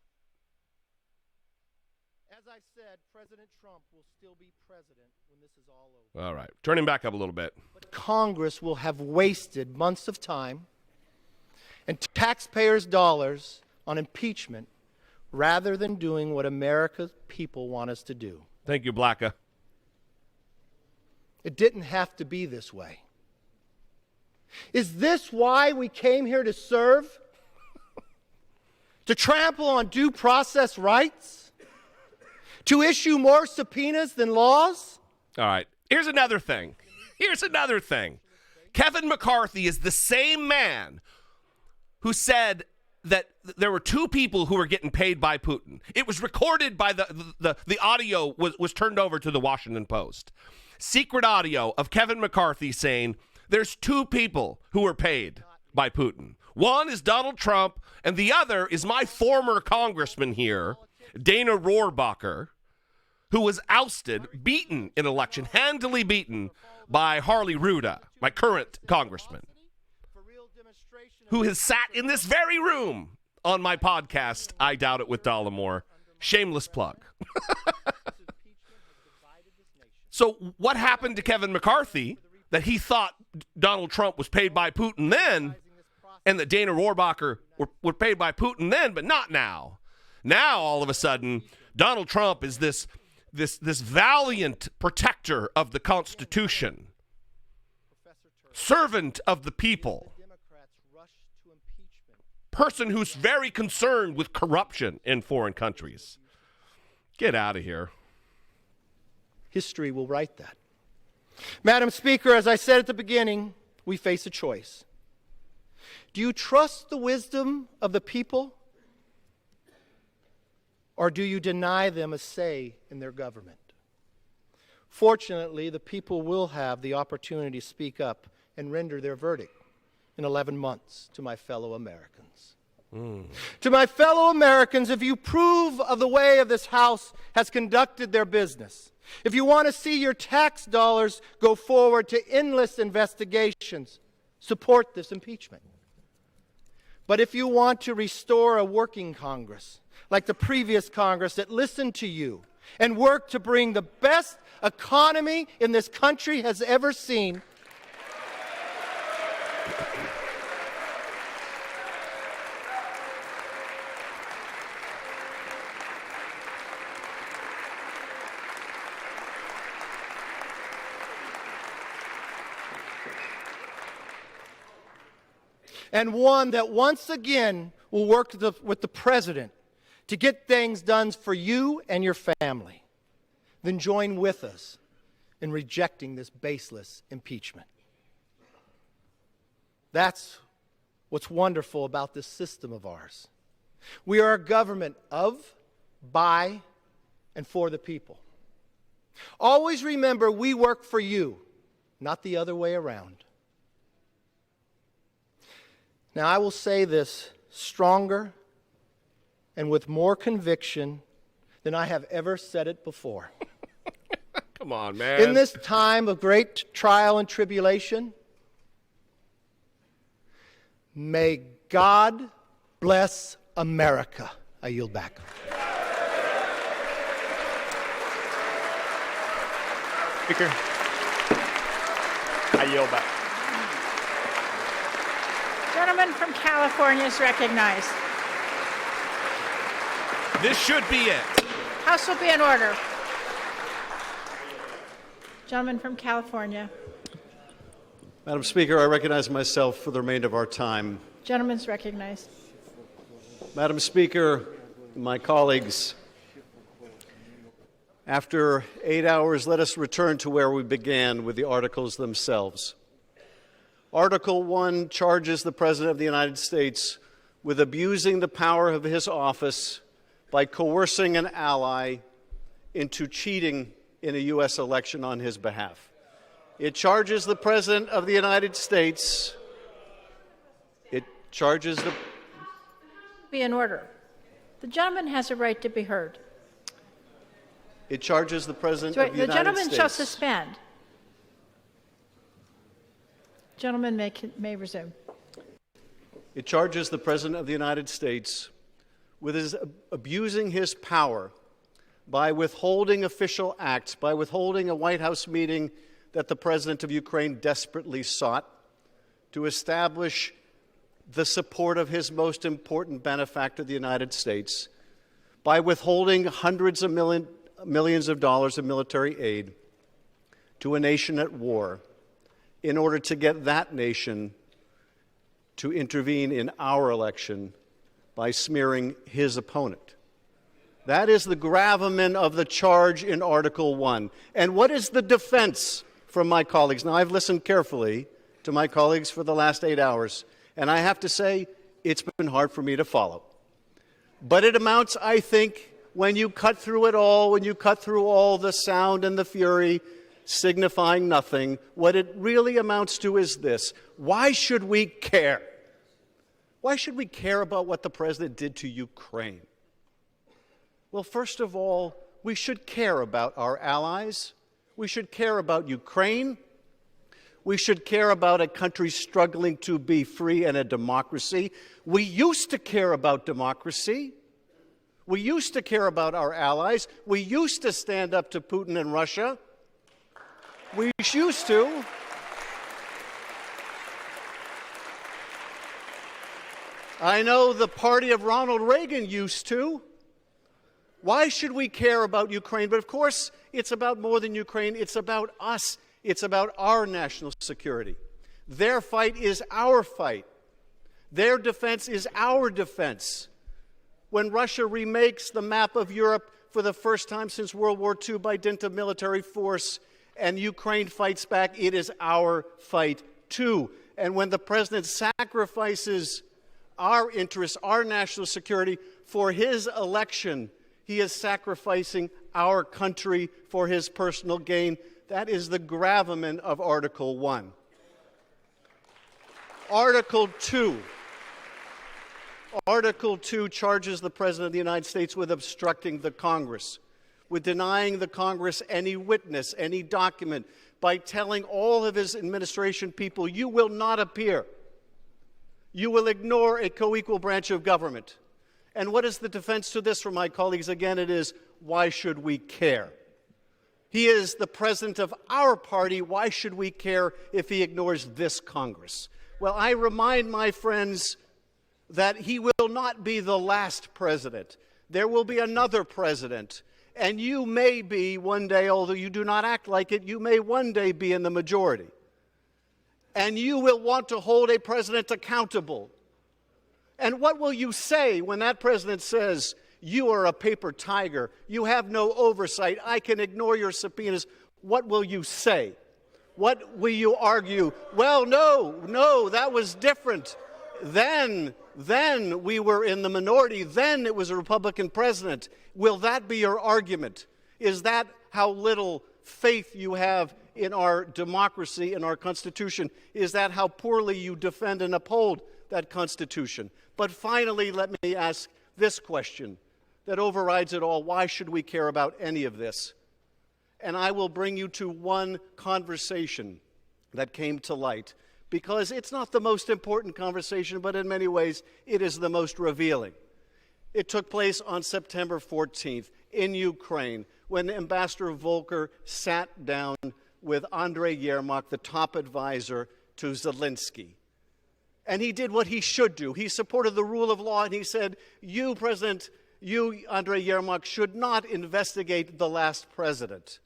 As I said, President Trump will still be president when this is all over. All right. Turn him back up a little bit. Congress will have wasted months of time and taxpayers' dollars on impeachment rather than doing what America's people want us to do. Thank you, Blacka. It didn't have to be this way. Is this why we came here to serve? To trample on due process rights? To issue more subpoenas than laws? All right. Here's another thing. Kevin McCarthy is the same man who said that there were two people who were getting paid by Putin. It was recorded by the audio was turned over to the Washington Post. Secret audio of Kevin McCarthy saying there's two people who were paid by Putin. One is Donald Trump, and the other is my former congressman here, Dana Rohrabacher, who was ousted, beaten in election, handily beaten by Harley Ruda, my current congressman, who has sat in this very room on my podcast, I Doubt It with Dollemore. Shameless plug. So what happened to Kevin McCarthy that he thought Donald Trump was paid by Putin then, and that Dana Rohrabacher were paid by Putin then, but not now? Now, all of a sudden, Donald Trump is this valiant protector of the Constitution, servant of the people, person who's very concerned with corruption in foreign countries. Get out of here. History will write that. Madam Speaker, as I said at the beginning, we face a choice. Do you trust the wisdom of the people, or do you deny them a say in their government? Fortunately, the people will have the opportunity to speak up and render their verdict in 11 months to my fellow Americans. To my fellow Americans, if you approve of the way of this House has conducted their business, if you want to see your tax dollars go forward to endless investigations, support this impeachment. But if you want to restore a working Congress, like the previous Congress that listened to you and worked to bring the best economy in this country has ever seen, and one that once again will work with the President to get things done for you and your family, then join with us in rejecting this baseless impeachment. That's what's wonderful about this system of ours. We are a government of, by, and for the people. Always remember, we work for you, not the other way around. Now, I will say this stronger and with more conviction than I have ever said it before. Come on, man. In this time of great trial and tribulation, may God bless America. I yield back. Speaker, I yield back. Gentleman from California is recognized. This should be it. House will be in order. Gentleman from California. Madam Speaker, I recognize myself for the remainder of our time. Gentleman's recognized. Madam Speaker, my colleagues, after 8 hours, let us return to where we began with the articles themselves. Article 1 charges the President of the United States with abusing the power of his office by coercing an ally into cheating in a U.S. election on his behalf. It charges the President of the United States. It charges the... Be in order. The gentleman has a right to be heard. It charges the President of the United States. The gentleman shall suspend. Gentleman may resume. It charges the President of the United States with his abusing his power by withholding official acts, by withholding a White House meeting that the President of Ukraine desperately sought to establish the support of his most important benefactor, the United States, by withholding hundreds of millions of dollars of military aid to a nation at war in order to get that nation to intervene in our election by smearing his opponent. That is the gravamen of the charge in Article 1. And what is the defense from my colleagues? Now, I've listened carefully to my colleagues for the last 8 hours, and I have to say it's been hard for me to follow. But it amounts, I think, when you cut through it all, when you cut through all the sound and the fury, signifying nothing, what it really amounts to is this: why should we care? Why should we care about what the President did to Ukraine? Well, first of all, we should care about our allies. We should care about Ukraine. We should care about a country struggling to be free and a democracy. We used to care about democracy. We used to care about our allies. We used to stand up to Putin and Russia. We used to. I know the party of Ronald Reagan used to. Why should we care about Ukraine? But of course, it's about more than Ukraine. It's about us. It's about our national security. Their fight is our fight. Their defense is our defense. When Russia remakes the map of Europe for the first time since World War II by dint of military force, and Ukraine fights back, it is our fight too. And when the President sacrifices our interests, our national security for his election, he is sacrificing our country for his personal gain. That is the gravamen of Article 1. Article 2. Article 2 charges the President of the United States with obstructing the Congress, with denying the Congress any witness, any document, by telling all of his administration people, you will not appear. You will ignore a co-equal branch of government. And what is the defense to this from my colleagues? Again, it is, why should we care? He is the president of our party. Why should we care if he ignores this Congress? Well, I remind my friends that he will not be the last president. There will be another president. And you may be one day, although you do not act like it, you may one day be in the majority. And you will want to hold a president accountable. And what will you say when that president says, you are a paper tiger, you have no oversight, I can ignore your subpoenas? What will you say? What will you argue? Well, no, that was different. Then we were in the minority. Then it was a Republican president. Will that be your argument? Is that how little faith you have in our democracy, in our Constitution? Is that how poorly you defend and uphold that Constitution? But finally, let me ask this question that overrides it all. Why should we care about any of this? And I will bring you to one conversation that came to light, because it's not the most important conversation, but in many ways it is the most revealing. It took place on September 14th in Ukraine, when Ambassador Volker sat down with Andrei Yermak, the top advisor to Zelensky. And he did what he should do. He supported the rule of law, and he said, you, President, you, Andrei Yermak, should not investigate the last president,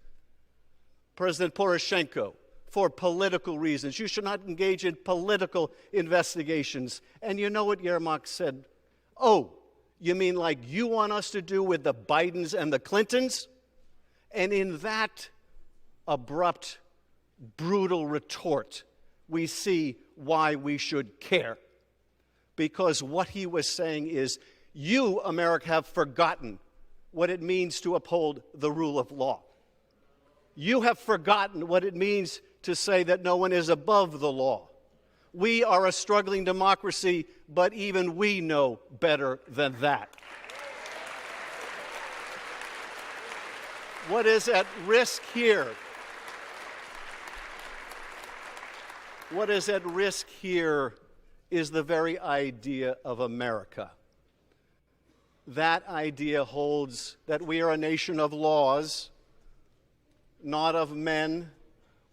President Poroshenko, for political reasons. You should not engage in political investigations. And you know what Yermak said? Oh, you mean like you want us to do with the Bidens and the Clintons? And in that abrupt, brutal retort, we see why we should care. Because what he was saying is, you, America, have forgotten what it means to uphold the rule of law. You have forgotten what it means to say that no one is above the law. We are a struggling democracy, but even we know better than that. What is at risk here? What is at risk here is the very idea of America. That idea holds that we are a nation of laws, not of men.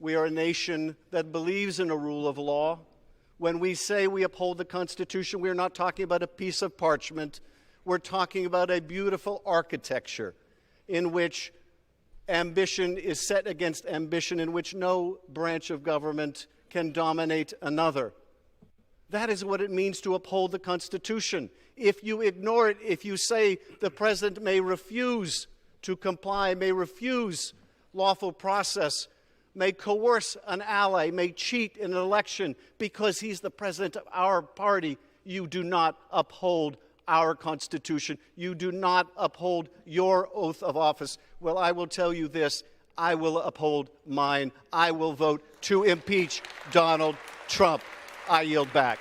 We are a nation that believes in a rule of law. When we say we uphold the Constitution, we're not talking about a piece of parchment. We're talking about a beautiful architecture in which ambition is set against ambition, in which no branch of government can dominate another. That is what it means to uphold the Constitution. If you ignore it, if you say the president may refuse to comply, may refuse lawful process, may coerce an ally, may cheat in an election because he's the president of our party, you do not uphold our Constitution. You do not uphold your oath of office. Well, I will tell you this, I will uphold mine. I will vote to impeach Donald Trump. I yield back.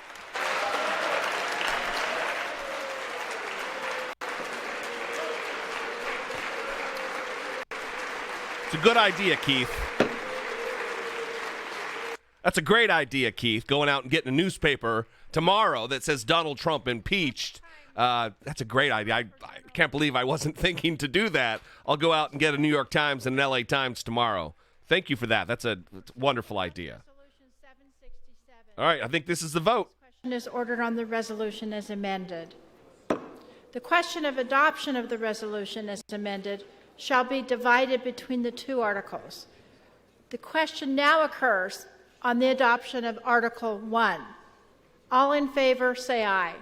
It's a good idea, Keith. That's a great idea, Keith, going out and getting a newspaper tomorrow that says Donald Trump impeached. That's a great idea. I can't believe I wasn't thinking to do that. I'll go out and get a New York Times and an LA Times tomorrow. Thank you for that. That's a wonderful idea. All right, I think this is the vote. The question is ordered on the resolution as amended. The question of adoption of the resolution as amended shall be divided between the two articles. The question now occurs on the adoption of Article 1. All in favor, say aye.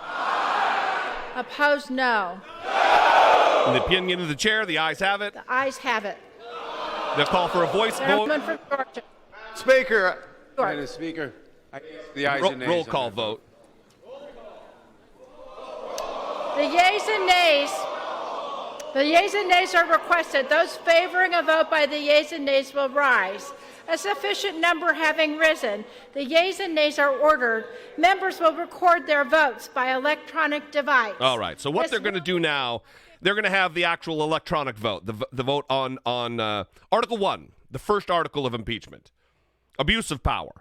Aye. Opposed, no. No. In the opinion of the chair, the ayes have it. The ayes have it. They'll call for a voice vote. From Georgia. Speaker. Georgia. Mr. Speaker. The ayes and nays. Roll call vote. The yeas and nays are requested. Those favoring a vote by the yeas and nays will rise. A sufficient number having risen, the yeas and nays are ordered. Members will record their votes by electronic device. All right. So what they're going to do now, they're going to have the actual electronic vote, the vote on Article 1, the first article of impeachment, abuse of power.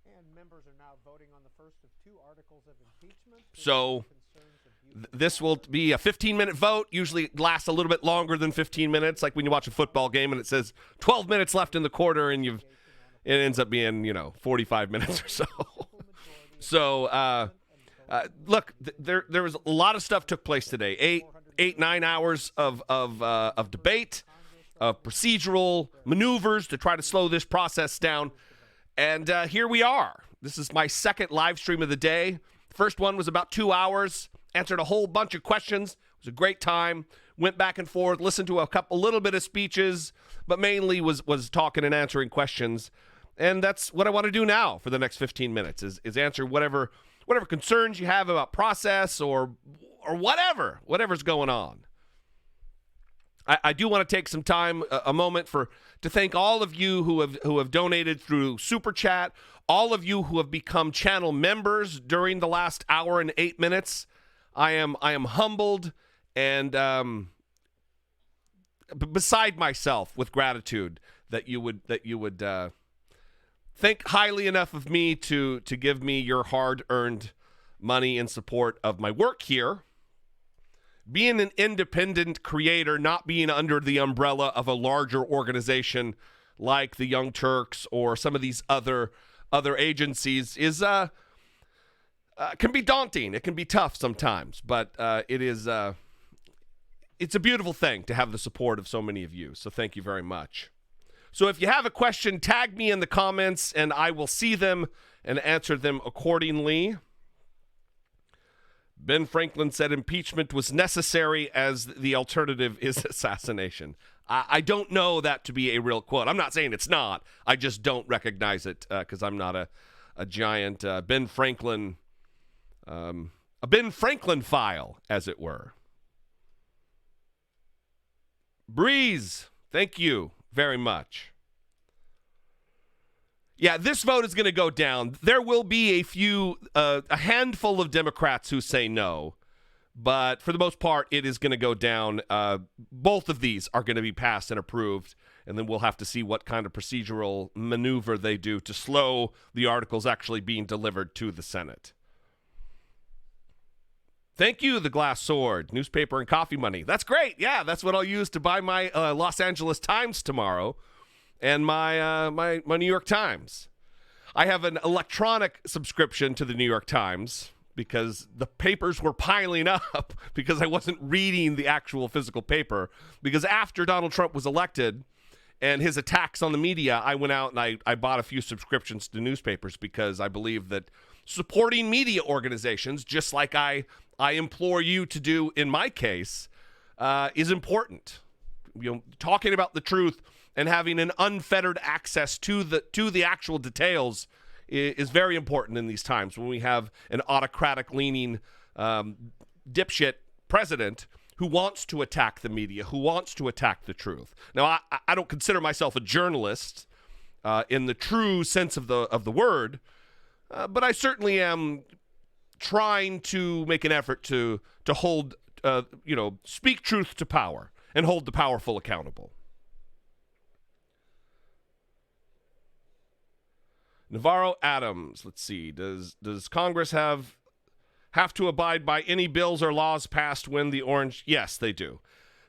And members are now voting on the first of two articles of impeachment. So this will be a 15-minute vote, usually lasts a little bit longer than 15 minutes, like when you watch a football game and it says 12 minutes left in the quarter and it ends up being, 45 minutes or so. So, look, there was a lot of stuff took place today. 9 hours of debate, of procedural maneuvers to try to slow this process down. And here we are. This is my second live stream of the day. The first one was about 2 hours. Answered a whole bunch of questions. It was a great time. Went back and forth, listened to a little bit of speeches, but mainly was talking and answering questions. And that's what I want to do now for the next 15 minutes is answer whatever concerns you have about process or whatever's going on. I do want to take some time, a moment to thank all of you who have donated through Super Chat, all of you who have become channel members during the last hour and 8 minutes. I am humbled and beside myself with gratitude that you would think highly enough of me to give me your hard-earned money in support of my work here. Being an independent creator, not being under the umbrella of a larger organization like the Young Turks or some of these other agencies is can be daunting. It can be tough sometimes, but it's a beautiful thing to have the support of so many of you. So thank you very much. So if you have a question, tag me in the comments and I will see them and answer them accordingly. Ben Franklin said impeachment was necessary as the alternative is assassination. I don't know that to be a real quote. I'm not saying it's not. I just don't recognize it because I'm not a giant Ben Franklin a Ben Franklin file, as it were. Breeze, thank you very much. Yeah, this vote is going to go down. There will be a handful of Democrats who say no, but for the most part, it is going to go down. Both of these are going to be passed and approved, and then we'll have to see what kind of procedural maneuver they do to slow the articles actually being delivered to the Senate. Thank you, the Glass Sword, newspaper and coffee money. That's great. Yeah, that's what I'll use to buy my Los Angeles Times tomorrow. and my New York Times. I have an electronic subscription to the New York Times because the papers were piling up because I wasn't reading the actual physical paper. Because after Donald Trump was elected and his attacks on the media, I went out and I bought a few subscriptions to newspapers because I believe that supporting media organizations, just like I implore you to do in my case, is important. Talking about the truth and having an unfettered access to the actual details is very important in these times when we have an autocratic-leaning dipshit president who wants to attack the media, who wants to attack the truth. Now, I don't consider myself a journalist in the true sense of the word, but I certainly am trying to make an effort to hold, speak truth to power and hold the powerful accountable. Navarro Adams, let's see. Does Congress have to abide by any bills or laws passed when the orange? Yes, they do.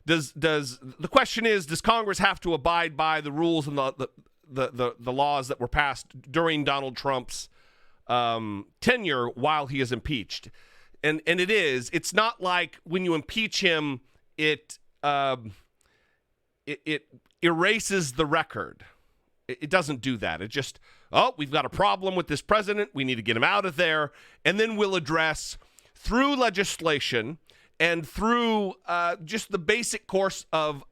The question is, does Congress have to abide by the rules and the laws that were passed during Donald Trump's tenure while he is impeached? And it's not like when you impeach him, it erases the record. It doesn't do that. It just, we've got a problem with this president. We need to get him out of there. And then we'll address through legislation and through just the basic course of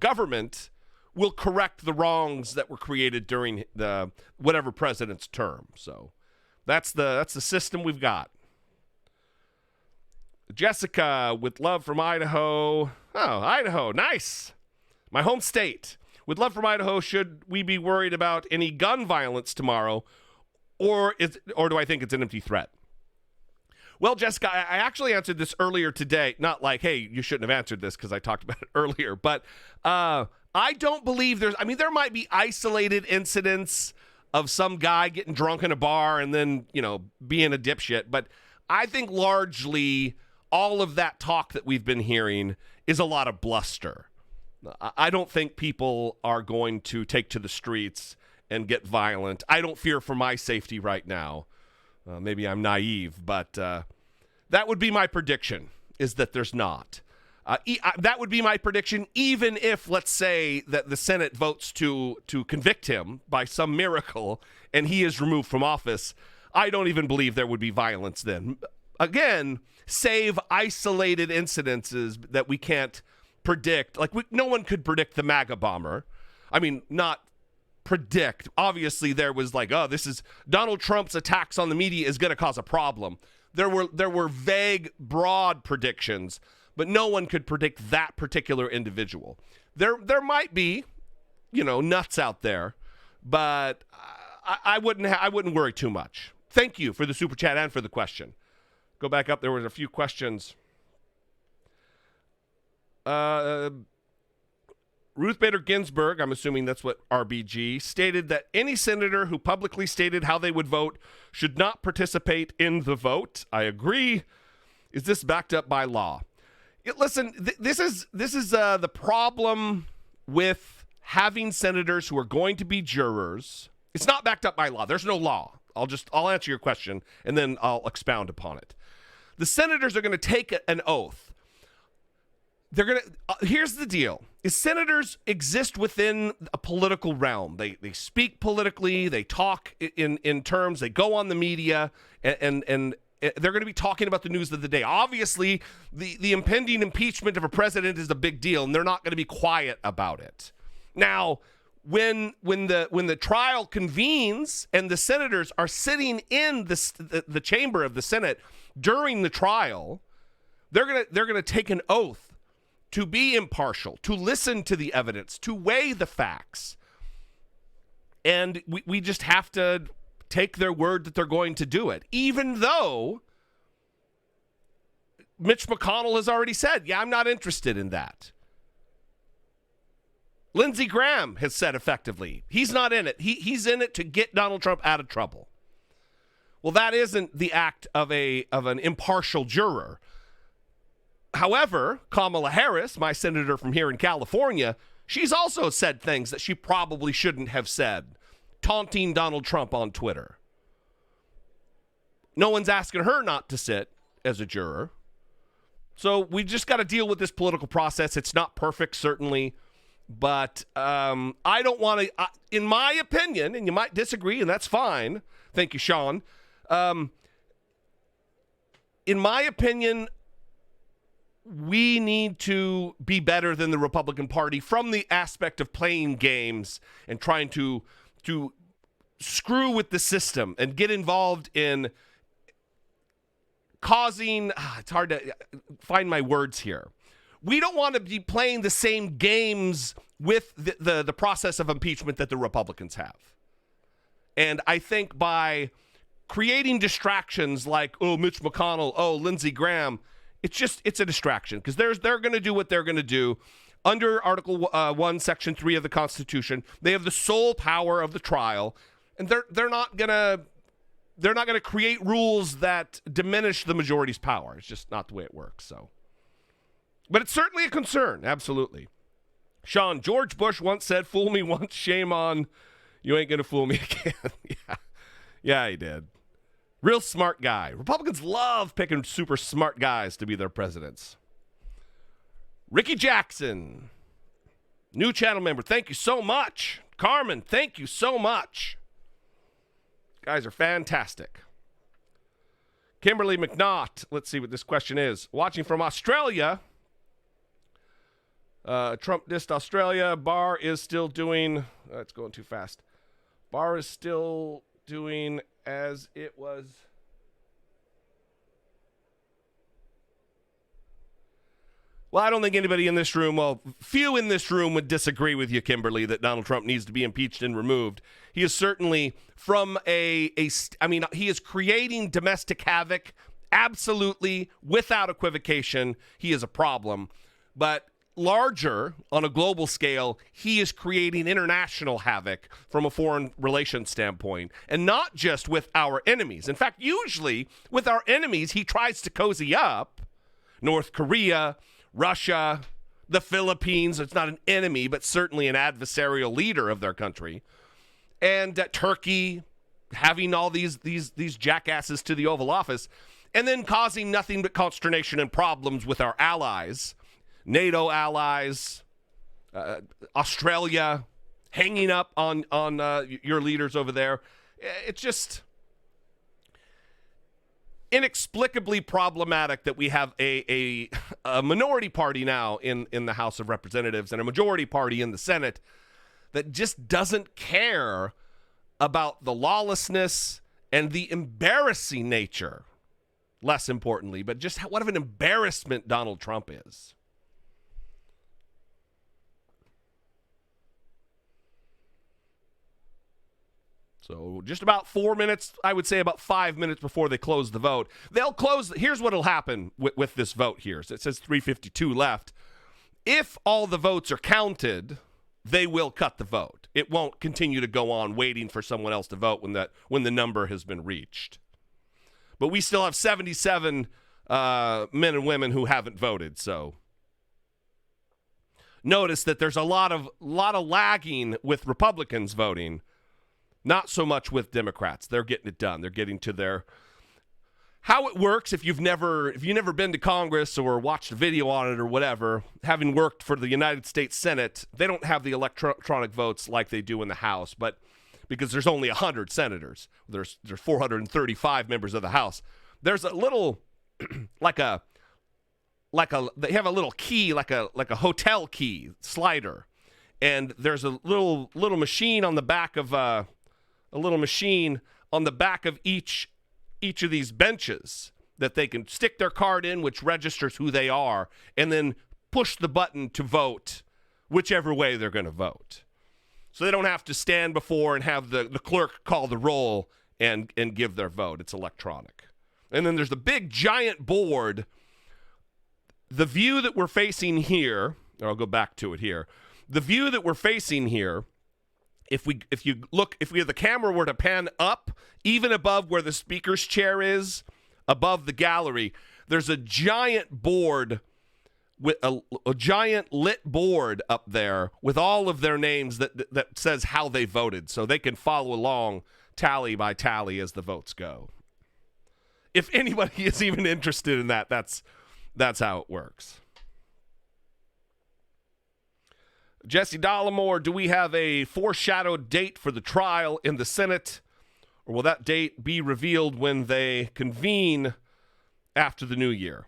government, we'll correct the wrongs that were created during the whatever president's term. So that's the system we've got. Jessica, with love from Idaho. Oh, Idaho, nice. My home state. With love from Idaho, should we be worried about any gun violence tomorrow, or do I think it's an empty threat? Well, Jessica, I actually answered this earlier today. Not like, hey, you shouldn't have answered this because I talked about it earlier, but I don't believe there might be isolated incidents of some guy getting drunk in a bar and then, being a dipshit, but I think largely all of that talk that we've been hearing is a lot of bluster. I don't think people are going to take to the streets and get violent. I don't fear for my safety right now. Maybe I'm naive, but that would be my prediction, is that there's not. That would be my prediction even if, let's say, that the Senate votes to convict him by some miracle and he is removed from office. I don't even believe there would be violence then. Again, save isolated incidences that we can't predict. Like, no one could predict the MAGA bomber. I mean, not predict. Obviously, there was like, this is Donald Trump's attacks on the media is going to cause a problem. There were vague, broad predictions, but no one could predict that particular individual. There might be, nuts out there, but I wouldn't worry too much. Thank you for the super chat and for the question. Go back up. There was a few questions. Ruth Bader Ginsburg, I'm assuming that's what RBG, stated that any senator who publicly stated how they would vote should not participate in the vote. I agree. Is this backed up by law? Listen, this is the problem with having senators who are going to be jurors. It's not backed up by law. There's no law. I'll answer your question and then I'll expound upon it. The senators are going to take an oath. They're going to, here's the deal, is senators exist within a political realm. They speak politically, they talk in terms, they go on the media, and they're going to be talking about the news of the day. Obviously, the impending impeachment of a president is a big deal, and they're not going to be quiet about it. Now, when the trial convenes and the senators are sitting in the chamber of the Senate during the trial, they're going to take an oath to be impartial, to listen to the evidence, to weigh the facts. And we just have to take their word that they're going to do it, even though Mitch McConnell has already said, I'm not interested in that. Lindsey Graham has said effectively, he's not in it. He's in it to get Donald Trump out of trouble. Well, that isn't the act of an impartial juror. However, Kamala Harris, my senator from here in California, She's also said things that she probably shouldn't have said, taunting Donald Trump on Twitter. No one's asking her not to sit as a juror. So we just got to deal with this political process. It's not perfect, certainly. But I don't want to, in my opinion, and you might disagree, and that's fine. Thank you, Sean. In my opinion, we need to be better than the Republican Party from the aspect of playing games and trying to screw with the system and get involved in causing, it's hard to find my words here. We don't want to be playing the same games with the process of impeachment that the Republicans have. And I think by creating distractions like, oh, Mitch McConnell, oh, Lindsey Graham, it's a distraction because they're going to do what they're going to do. Under Article 1, Section 3 of the Constitution, they have the sole power of the trial, and they're not going to create rules that diminish the majority's power. It's just not the way it works. So, but it's certainly a concern, absolutely. Sean, George Bush once said, "Fool me once, shame on you, ain't going to fool me again." Yeah, he did. Real smart guy. Republicans love picking super smart guys to be their presidents. Ricky Jackson, new channel member, thank you so much. Carmen, thank you so much. Guys are fantastic. Kimberly McNaught, let's see what this question is. Watching from Australia. Trump dissed Australia. Barr is still doing, it's going too fast. Barr is still doing as it was. Well, I don't think anybody in this room, few in this room would disagree with you, Kimberly, that Donald Trump needs to be impeached and removed. He is certainly from he is creating domestic havoc, absolutely, without equivocation. He is a problem. But larger, on a global scale, he is creating international havoc from a foreign relations standpoint, and not just with our enemies. In fact, usually with our enemies, he tries to cozy up. North Korea, Russia, the Philippines, it's not an enemy, but certainly an adversarial leader of their country. And Turkey, having all these jackasses to the Oval Office, and then causing nothing but consternation and problems with our allies, NATO allies, Australia, hanging up on your leaders over there. It's just inexplicably problematic that we have a minority party now in the House of Representatives and a majority party in the Senate that just doesn't care about the lawlessness and the embarrassing nature, less importantly, but just what of an embarrassment Donald Trump is. So just about 4 minutes, I would say about 5 minutes before they close the vote. They'll close. Here's what will happen with this vote here. So it says 352 left. If all the votes are counted, they will cut the vote. It won't continue to go on waiting for someone else to vote when the number has been reached. But we still have 77 men and women who haven't voted. So notice that there's a lot of lagging with Republicans voting. Not so much with Democrats. They're getting it done. They're getting to their how it works. If you've never been to Congress or watched a video on it or whatever, having worked for the United States Senate, they don't have the electronic votes like they do in the House. But because there's only 100 senators, there's 435 members of the House. There's a little they have a little key like a hotel key slider, and there's a little machine on the back of each of these benches that they can stick their card in, which registers who they are, and then push the button to vote whichever way they're going to vote. So they don't have to stand before and have the clerk call the roll and give their vote. It's electronic. And then there's the big giant board. The view that we're facing here, or I'll go back to it here. The view that we're facing here, if the camera were to pan up, even above where the speaker's chair is, above the gallery, there's a giant board with a giant lit board up there with all of their names that says how they voted, so they can follow along tally by tally as the votes go. If anybody is even interested in that, that's how it works. Jesse Dollemore, do we have a foreshadowed date for the trial in the Senate, or will that date be revealed when they convene after the new year?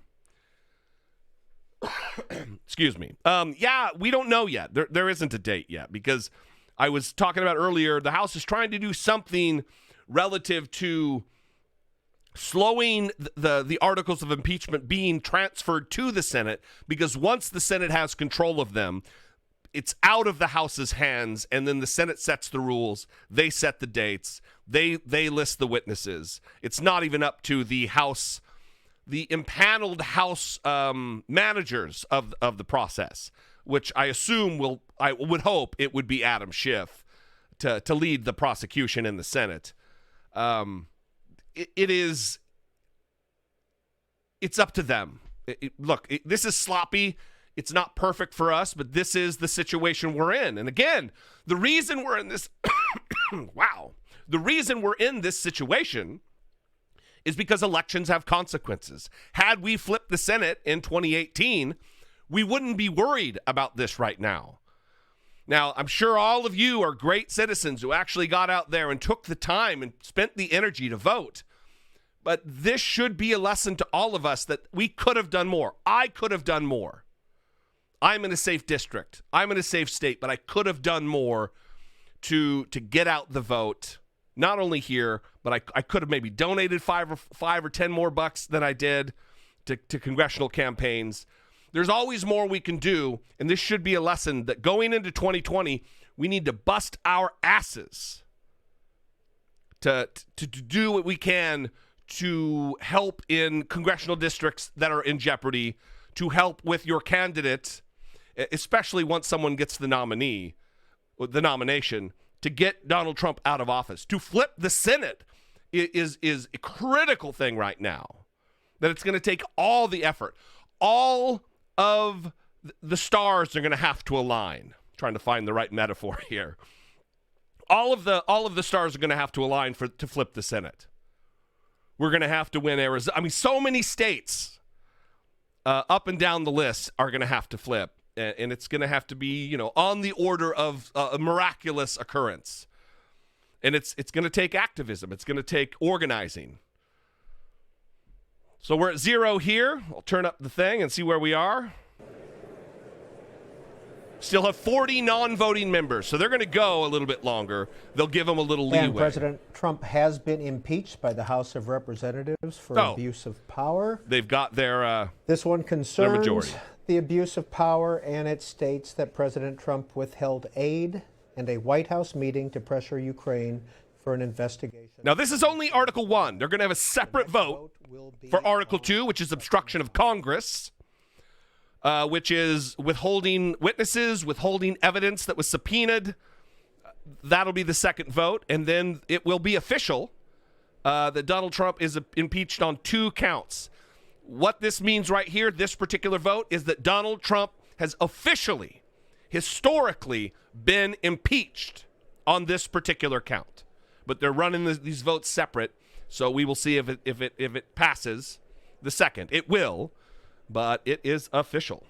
Excuse me. Yeah, we don't know yet. There isn't a date yet, because I was talking about earlier, the House is trying to do something relative to slowing the articles of impeachment being transferred to the Senate, because once the Senate has control of them, it's out of the House's hands, and then the Senate sets the rules. They set the dates. They list the witnesses. It's not even up to the House, the impaneled House managers of the process, which I assume I would hope it would be Adam Schiff to lead the prosecution in the Senate. It's up to them. Look, this is sloppy. It's not perfect for us, but this is the situation we're in. And again, the reason we're in this, the reason we're in this situation is because elections have consequences. Had we flipped the Senate in 2018, we wouldn't be worried about this right now. Now, I'm sure all of you are great citizens who actually got out there and took the time and spent the energy to vote. But this should be a lesson to all of us that we could have done more. I could have done more. I'm in a safe district. I'm in a safe state, but I could have done more to get out the vote. Not only here, but I could have maybe donated five or 10 more bucks than I did to congressional campaigns. There's always more we can do, and this should be a lesson that going into 2020, we need to bust our asses to do what we can to help in congressional districts that are in jeopardy, to help with your candidate, especially once someone gets the nomination, to get Donald Trump out of office. To flip the Senate is a critical thing right now, that it's going to take all the effort. All of the stars are going to have to align. I'm trying to find the right metaphor here. All of the stars are going to have to align to flip the Senate. We're going to have to win Arizona. I mean, so many states up and down the list are going to have to flip, and it's going to have to be, on the order of a miraculous occurrence. And it's going to take activism. It's going to take organizing. So we're at 0 here. I'll turn up the thing and see where we are. Still have 40 non-voting members, so they're going to go a little bit longer. They'll give them a little leeway. And President Trump has been impeached by the House of Representatives for abuse of power. They've got their This one concerns majority. The abuse of power, and it states that President Trump withheld aid and a White House meeting to pressure Ukraine for an investigation. Now, this is only Article 1. They're going to have a separate vote for Article 2, which is obstruction of Congress, which is withholding witnesses, withholding evidence that was subpoenaed. That'll be the second vote, and then it will be official that Donald Trump is impeached on 2 counts. What this means right here, this particular vote, is that Donald Trump has officially, historically, been impeached on this particular count. But they're running these votes separate, so we will see if it passes the second. It will, but it is official.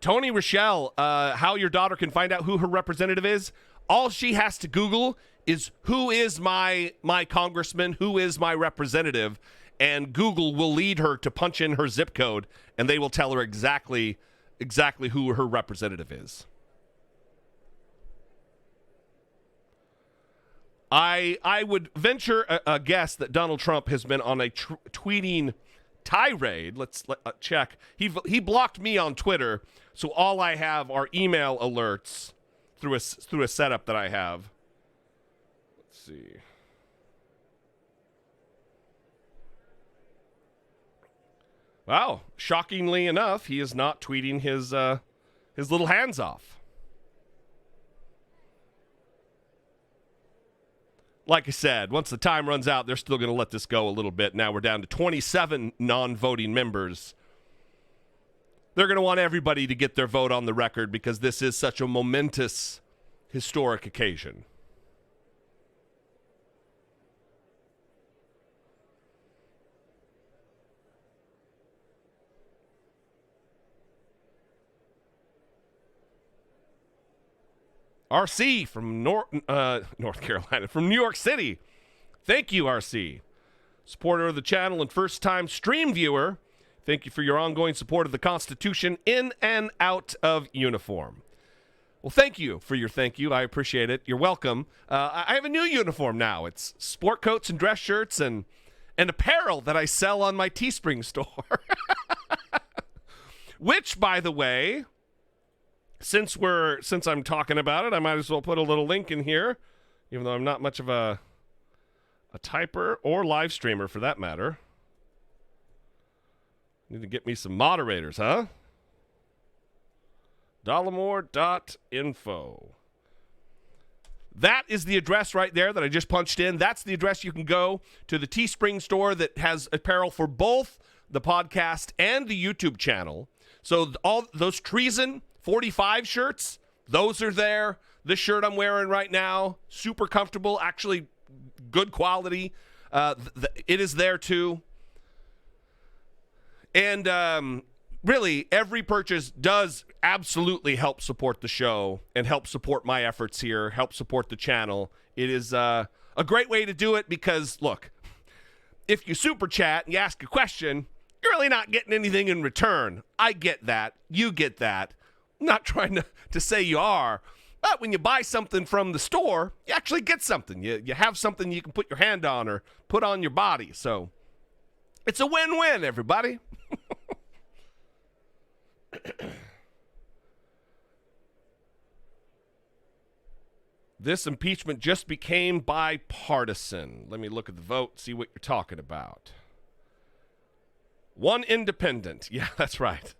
Tony Rochelle, how your daughter can find out who her representative is, all she has to Google is who is my congressman, who is my representative, and Google will lead her to punch in her zip code, and they will tell her exactly who her representative is. I would venture a guess that Donald Trump has been on a tweeting tirade. Let's check. He blocked me on Twitter, so all I have are email alerts through a setup that I have. Let's see. Wow, shockingly enough, he is not tweeting his little hands off. like I said, once the time runs out, they're still going to let this go a little bit. Now we're down to 27 non-voting members. They're going to want everybody to get their vote on the record because this is such a momentous, historic occasion. RC from North Carolina, from New York City. Thank you, RC. Supporter of the channel and first-time stream viewer. Thank you for your ongoing support of the Constitution in and out of uniform. Well, thank you for your thank you. I appreciate it. You're welcome. I have a new uniform now. It's sport coats and dress shirts and apparel that I sell on my Teespring store. Which, by the way, since I'm talking about it, I might as well put a little link in here, even though I'm not much of a typer or live streamer for that matter. Need to get me some moderators, huh? Dollemore.info. That is the address right there that I just punched in. That's the address you can go to the Teespring store that has apparel for both the podcast and the YouTube channel. So all those Treason 45 shirts, those are there. This shirt I'm wearing right now, super comfortable, actually good quality. It is there too. And really, every purchase does absolutely help support the show and help support my efforts here, help support the channel. It is a great way to do it because, look, if you super chat and you ask a question, you're really not getting anything in return. I get that. You get that. I'm not trying to say you are, but when you buy something from the store, you actually get something. You have something you can put your hand on or put on your body. So it's a win-win, everybody. This impeachment just became bipartisan. Let me look at the vote, see what you're talking about. One independent. Yeah, that's right.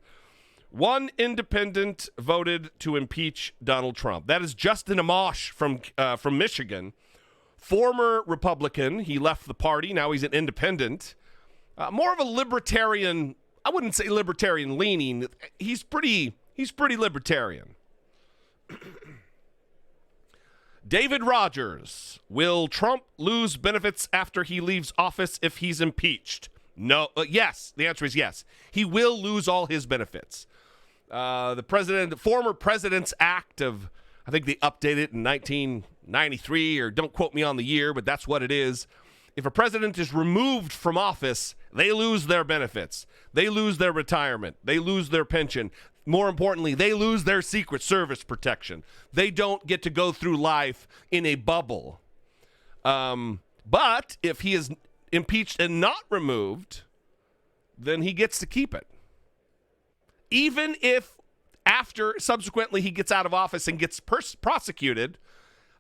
One independent voted to impeach Donald Trump. That is Justin Amash from Michigan. Former Republican. He left the party. Now he's an independent. More of a libertarian. I wouldn't say libertarian leaning. He's pretty libertarian. David Rogers. Will Trump lose benefits after he leaves office if he's impeached? No. Yes. The answer is yes. He will lose all his benefits. The former President's Act of, I think they updated it in 1993, or don't quote me on the year, but that's what it is. If a president is removed from office, they lose their benefits. They lose their retirement. They lose their pension. More importantly, they lose their Secret Service protection. They don't get to go through life in a bubble. But if he is impeached and not removed, then he gets to keep it. Even if subsequently he gets out of office and gets prosecuted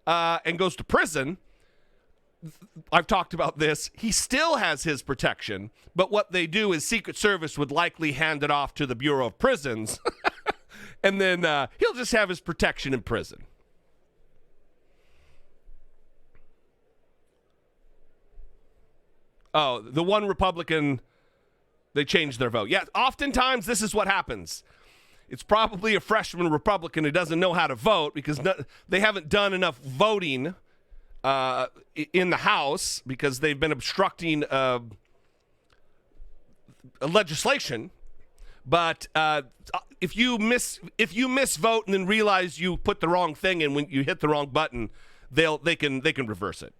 and goes to prison, I've talked about this, he still has his protection, but what they do is Secret Service would likely hand it off to the Bureau of Prisons, and then he'll just have his protection in prison. Oh, the one Republican, they changed their vote. Yeah, oftentimes this is what happens. It's probably a freshman Republican who doesn't know how to vote because they haven't done enough voting in the House because they've been obstructing legislation. But if you misvote and then realize you put the wrong thing in when you hit the wrong button, they can reverse it.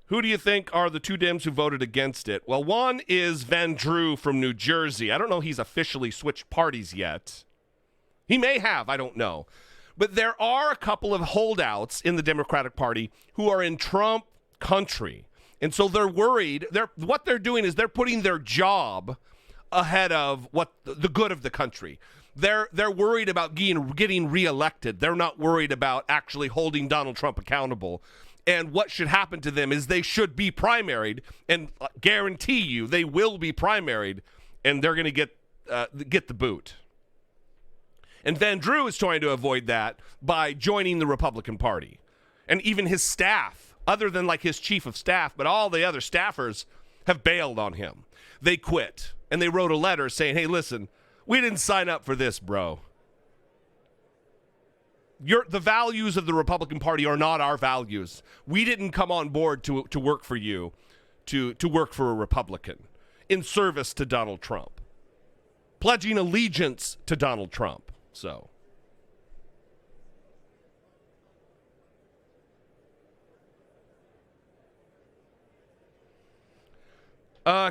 Who do you think are the two Dems who voted against it? Well, one is Van Drew from New Jersey. I don't know he's officially switched parties yet. He may have, I don't know. But there are a couple of holdouts in the Democratic Party who are in Trump country. And so they're worried. What they're doing is they're putting their job ahead of what the good of the country. They're worried about getting reelected. They're not worried about actually holding Donald Trump accountable. And what should happen to them is they should be primaried, and guarantee you they will be primaried, and they're going to get the boot. And Van Drew is trying to avoid that by joining the Republican Party. And even his staff, other than like his chief of staff, but all the other staffers have bailed on him. They quit. And they wrote a letter saying, hey, listen, we didn't sign up for this, bro. The values of the Republican Party are not our values. We didn't come on board to work for you, to work for a Republican in service to Donald Trump, pledging allegiance to Donald Trump. So,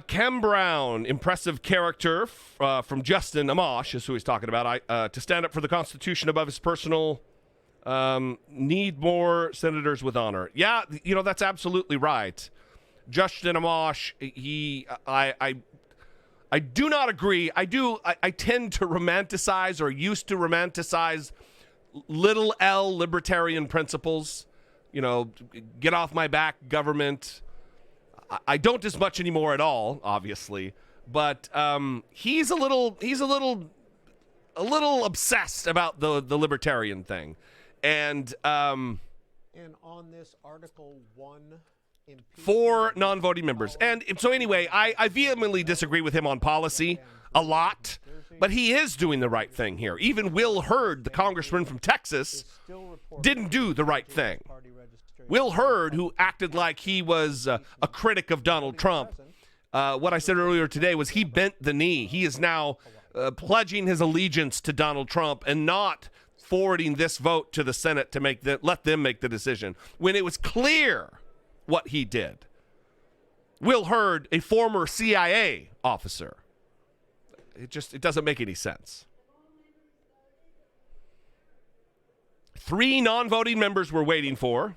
Kem Brown, impressive character from Justin Amash is who he's talking about. To stand up for the Constitution above his personal, need more senators with honor. Yeah, that's absolutely right. Justin Amash, I do not agree. I tend to romanticize or used to romanticize little L libertarian principles. Get off my back, government. I don't as much anymore at all, obviously, but he's a little obsessed about the libertarian thing, and on this Article 1, 4 non-voting members, and so anyway, I vehemently disagree with him on policy a lot, but he is doing the right thing here. Even Will Hurd, the congressman from Texas, didn't do the right thing. Will Hurd, who acted like he was a critic of Donald Trump, what I said earlier today was he bent the knee. He is now pledging his allegiance to Donald Trump and not forwarding this vote to the Senate to let them make the decision when it was clear what he did. Will Hurd, a former CIA officer. It doesn't make any sense. 3 non-voting members we're waiting for.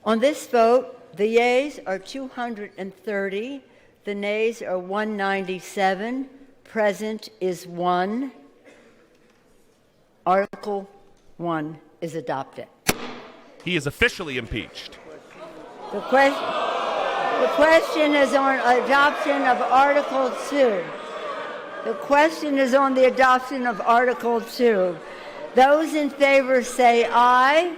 On this vote, the yeas are 230, the nays are 197, present is 1. Article 1 is adopted. He is officially impeached. The question is on adoption of Article 2. The question is on the adoption of Article 2. Those in favor say aye.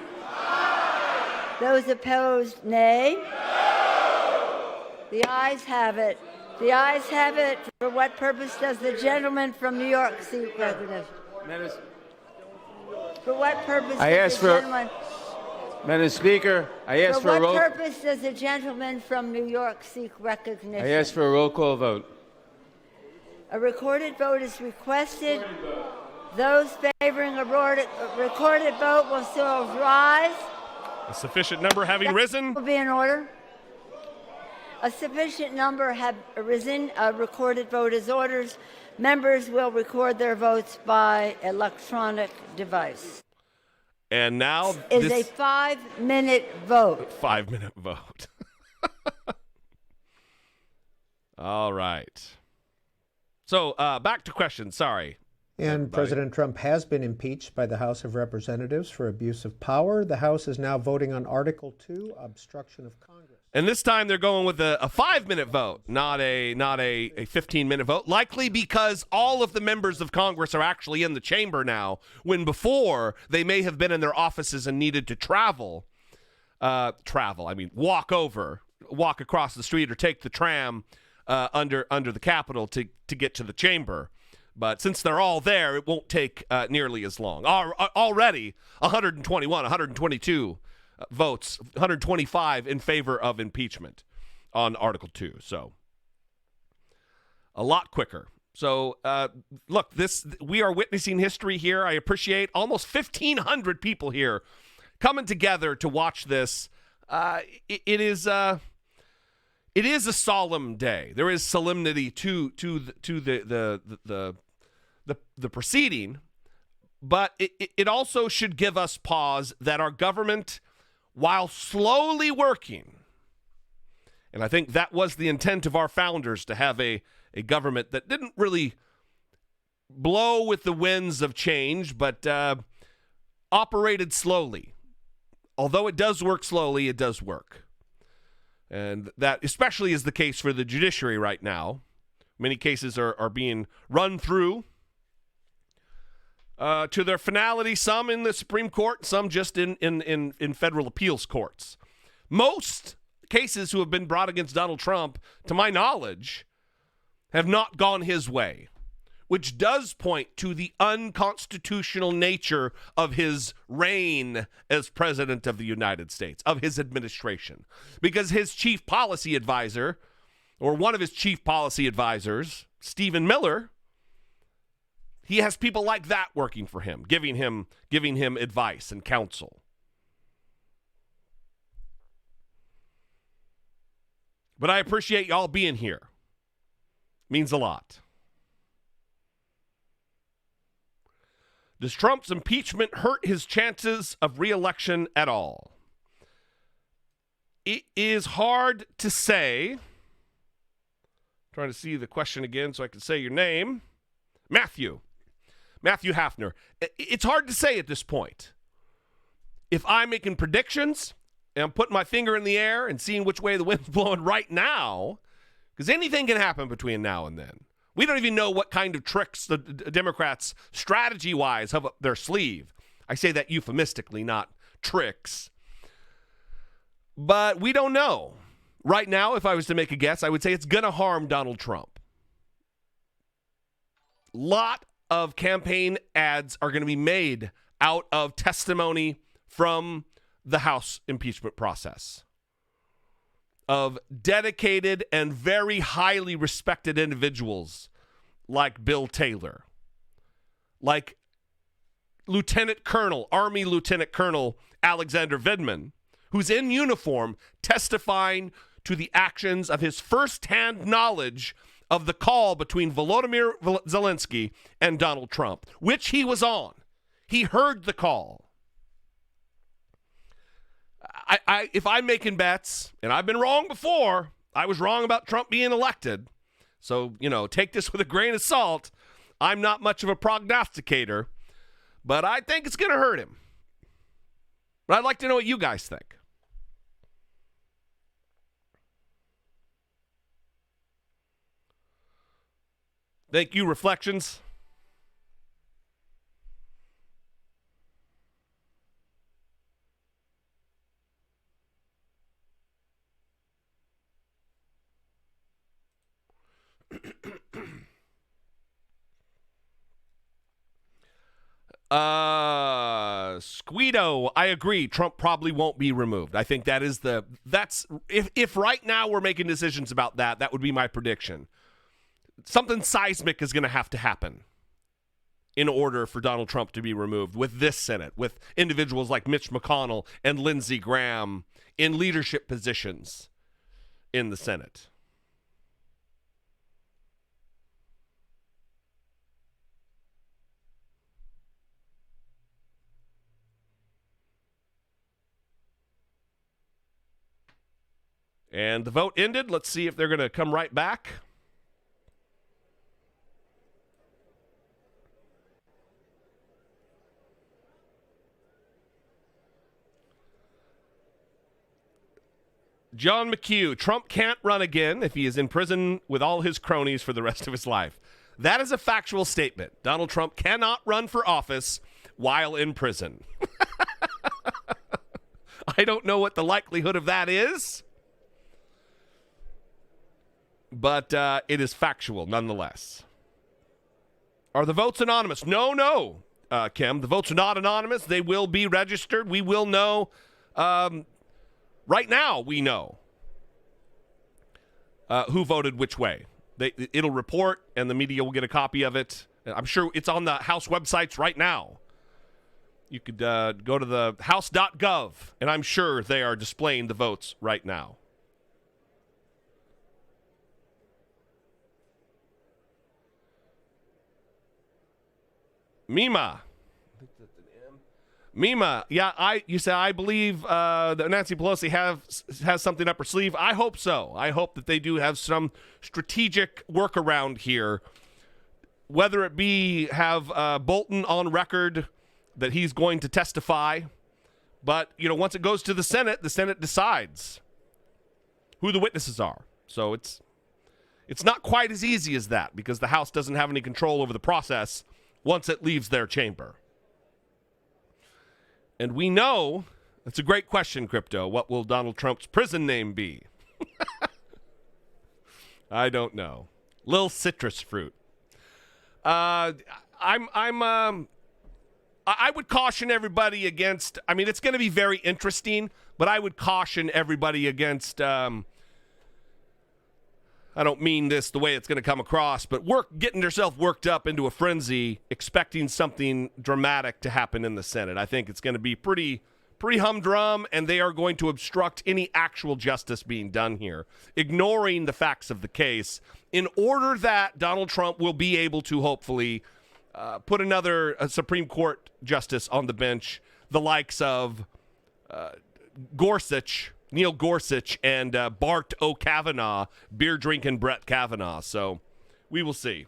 Those opposed, nay. No. The ayes have it. The ayes have it. For what purpose does the gentleman from New York seek recognition? For what purpose does the gentleman... Madam Speaker, I ask for a roll... For what purpose does the gentleman from New York seek recognition? I ask for a roll call vote. A recorded vote is requested. Those favoring a recorded vote will still rise. A sufficient number having risen. Will be in order. A sufficient number have risen. A recorded vote is orders. Members will record their votes by electronic device. And now is a 5-minute vote. 5-minute vote. All right. So back to questions. Sorry. And everybody. President Trump has been impeached by the House of Representatives for abuse of power. The House is now voting on Article 2, obstruction of Congress. And this time they're going with a 5-minute vote, not a 15-minute vote, likely because all of the members of Congress are actually in the chamber now, when before they may have been in their offices and needed to walk across the street or take the tram under the Capitol to get to the chamber. But since they're all there, it won't take nearly as long. Already 121, 122 votes, 125 in favor of impeachment on Article 2. So a lot quicker. So look, we are witnessing history here. I appreciate almost 1,500 people here coming together to watch this. It is a solemn day. There is solemnity to the proceeding, but it also should give us pause that our government, while slowly working And I think that was the intent of our founders, to have a government that didn't really blow with the winds of change, but operated slowly. Although it does work slowly, it does work. And that especially is the case for the judiciary right now. Many cases are being run through to their finality, some in the Supreme Court, some just in federal appeals courts. Most cases who have been brought against Donald Trump, to my knowledge, have not gone his way, which does point to the unconstitutional nature of his reign as president of the United States, of his administration. Because his chief policy advisor, or one of his chief policy advisors, Stephen Miller, he has people like that working for him, giving him advice and counsel. But I appreciate y'all being here. Means a lot. Does Trump's impeachment hurt his chances of re-election at all? It is hard to say. Trying to see the question again so I can say your name. Matthew Hafner. It's hard to say at this point. If I'm making predictions and I'm putting my finger in the air and seeing which way the wind's blowing right now, because anything can happen between now and then. We don't even know what kind of tricks the Democrats, strategy-wise, have up their sleeve. I say that euphemistically, not tricks. But we don't know. Right now, if I was to make a guess, I would say it's going to harm Donald Trump. Lot of campaign ads are going to be made out of testimony from the House impeachment process of dedicated and very highly respected individuals like Bill Taylor, like Army Lieutenant Colonel Alexander Vindman, who's in uniform testifying to the actions of his firsthand knowledge of the call between Volodymyr Zelensky and Donald Trump, which he was on. He heard the call. If I'm making bets, and I've been wrong before, I was wrong about Trump being elected. So, take this with a grain of salt. I'm not much of a prognosticator, but I think it's going to hurt him. But I'd like to know what you guys think. Thank you, Reflections. Squeedo, I agree. Trump probably won't be removed. I think if right now we're making decisions about that would be my prediction. Something seismic is going to have to happen in order for Donald Trump to be removed with this Senate, with individuals like Mitch McConnell and Lindsey Graham in leadership positions in the Senate. And the vote ended. Let's see if they're going to come right back. John McHugh, Trump can't run again if he is in prison with all his cronies for the rest of his life. That is a factual statement. Donald Trump cannot run for office while in prison. I don't know what the likelihood of that is, but it is factual nonetheless. Are the votes anonymous? No, Kim. The votes are not anonymous. They will be registered. We will know. Right now, we know who voted which way. It'll report, and the media will get a copy of it. I'm sure it's on the House websites right now. You could go to the house.gov, and I'm sure they are displaying the votes right now. Mima. Mima, yeah, you say I believe that Nancy Pelosi has something up her sleeve. I hope so. I hope that they do have some strategic workaround here, whether it be have Bolton on record that he's going to testify. But, once it goes to the Senate decides who the witnesses are. So it's not quite as easy as that because the House doesn't have any control over the process once it leaves their chamber. And we know, that's a great question, Crypto, what will Donald Trump's prison name be? I don't know. Lil Citrus Fruit. I would caution everybody against, it's going to be very interesting, but I would caution everybody against, I don't mean this the way it's going to come across, but getting yourself worked up into a frenzy, expecting something dramatic to happen in the Senate. I think it's going to be pretty humdrum, and they are going to obstruct any actual justice being done here, ignoring the facts of the case, in order that Donald Trump will be able to hopefully put another Supreme Court justice on the bench, the likes of Neil Gorsuch, and Bart O'Kavanaugh, beer-drinking Brett Kavanaugh. So we will see.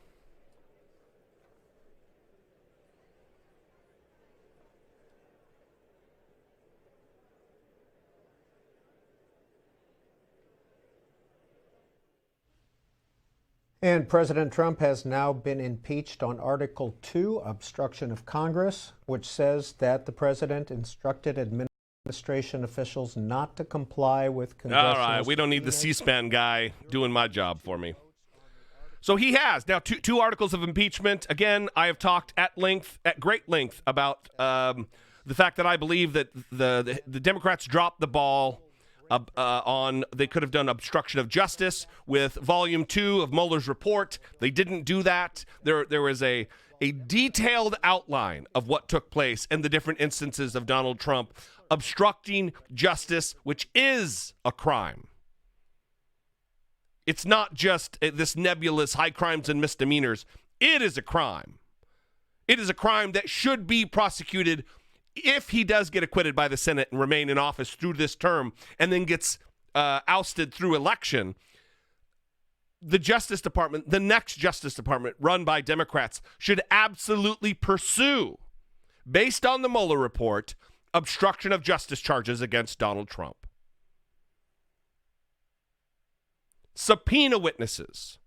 And President Trump has now been impeached on Article 2, obstruction of Congress, which says that the president instructed administration officials not to comply with congressional... All right, we don't need the C-SPAN guy doing my job for me. So he has. Now, two articles of impeachment. Again, I have talked at great length, about the fact that I believe that the Democrats dropped the ball they could have done obstruction of justice with Volume 2 of Mueller's report. They didn't do that. There was a detailed outline of what took place in the different instances of Donald Trump obstructing justice, which is a crime. It's not just this nebulous high crimes and misdemeanors. It is a crime. It is a crime that should be prosecuted if he does get acquitted by the Senate and remain in office through this term and then gets ousted through election. The Justice Department, the next Justice Department run by Democrats, should absolutely pursue, based on the Mueller report, obstruction of justice charges against Donald Trump. Subpoena witnesses.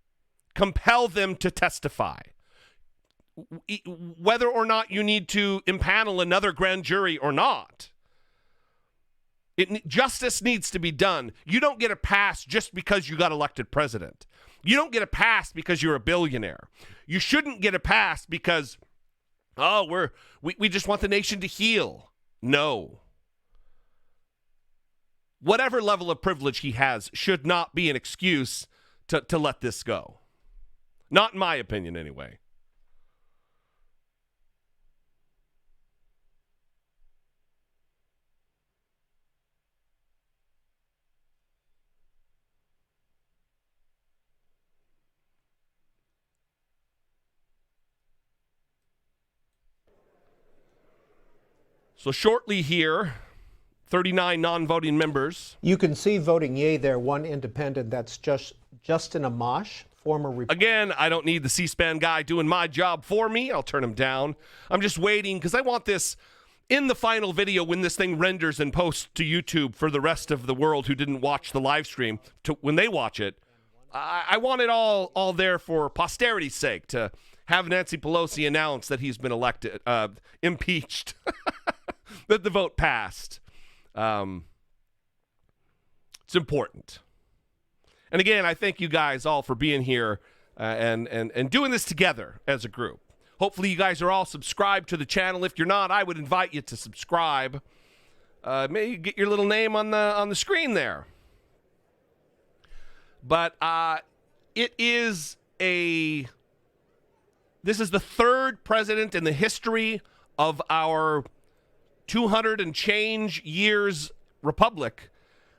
Compel them to testify. Whether or not you need to impanel another grand jury or not, justice needs to be done. You don't get a pass just because you got elected president. You don't get a pass because you're a billionaire. You shouldn't get a pass because, we just want the nation to heal. No. Whatever level of privilege he has should not be an excuse to let this go. Not in my opinion, anyway. So shortly here, 39 non-voting members. You can see voting yea there, one independent. That's Justin Amash, former... Again, I don't need the C-SPAN guy doing my job for me. I'll turn him down. I'm just waiting because I want this in the final video when this thing renders and posts to YouTube for the rest of the world who didn't watch the live stream. When they watch it, I want it all there for posterity's sake, to have Nancy Pelosi announce that he's been impeached, that the vote passed. It's important. And again, I thank you guys all for being here and doing this together as a group. Hopefully you guys are all subscribed to the channel. If you're not, I would invite you to subscribe. Maybe get your little name on the screen there. But this is the third president in the history of our 200 and change years republic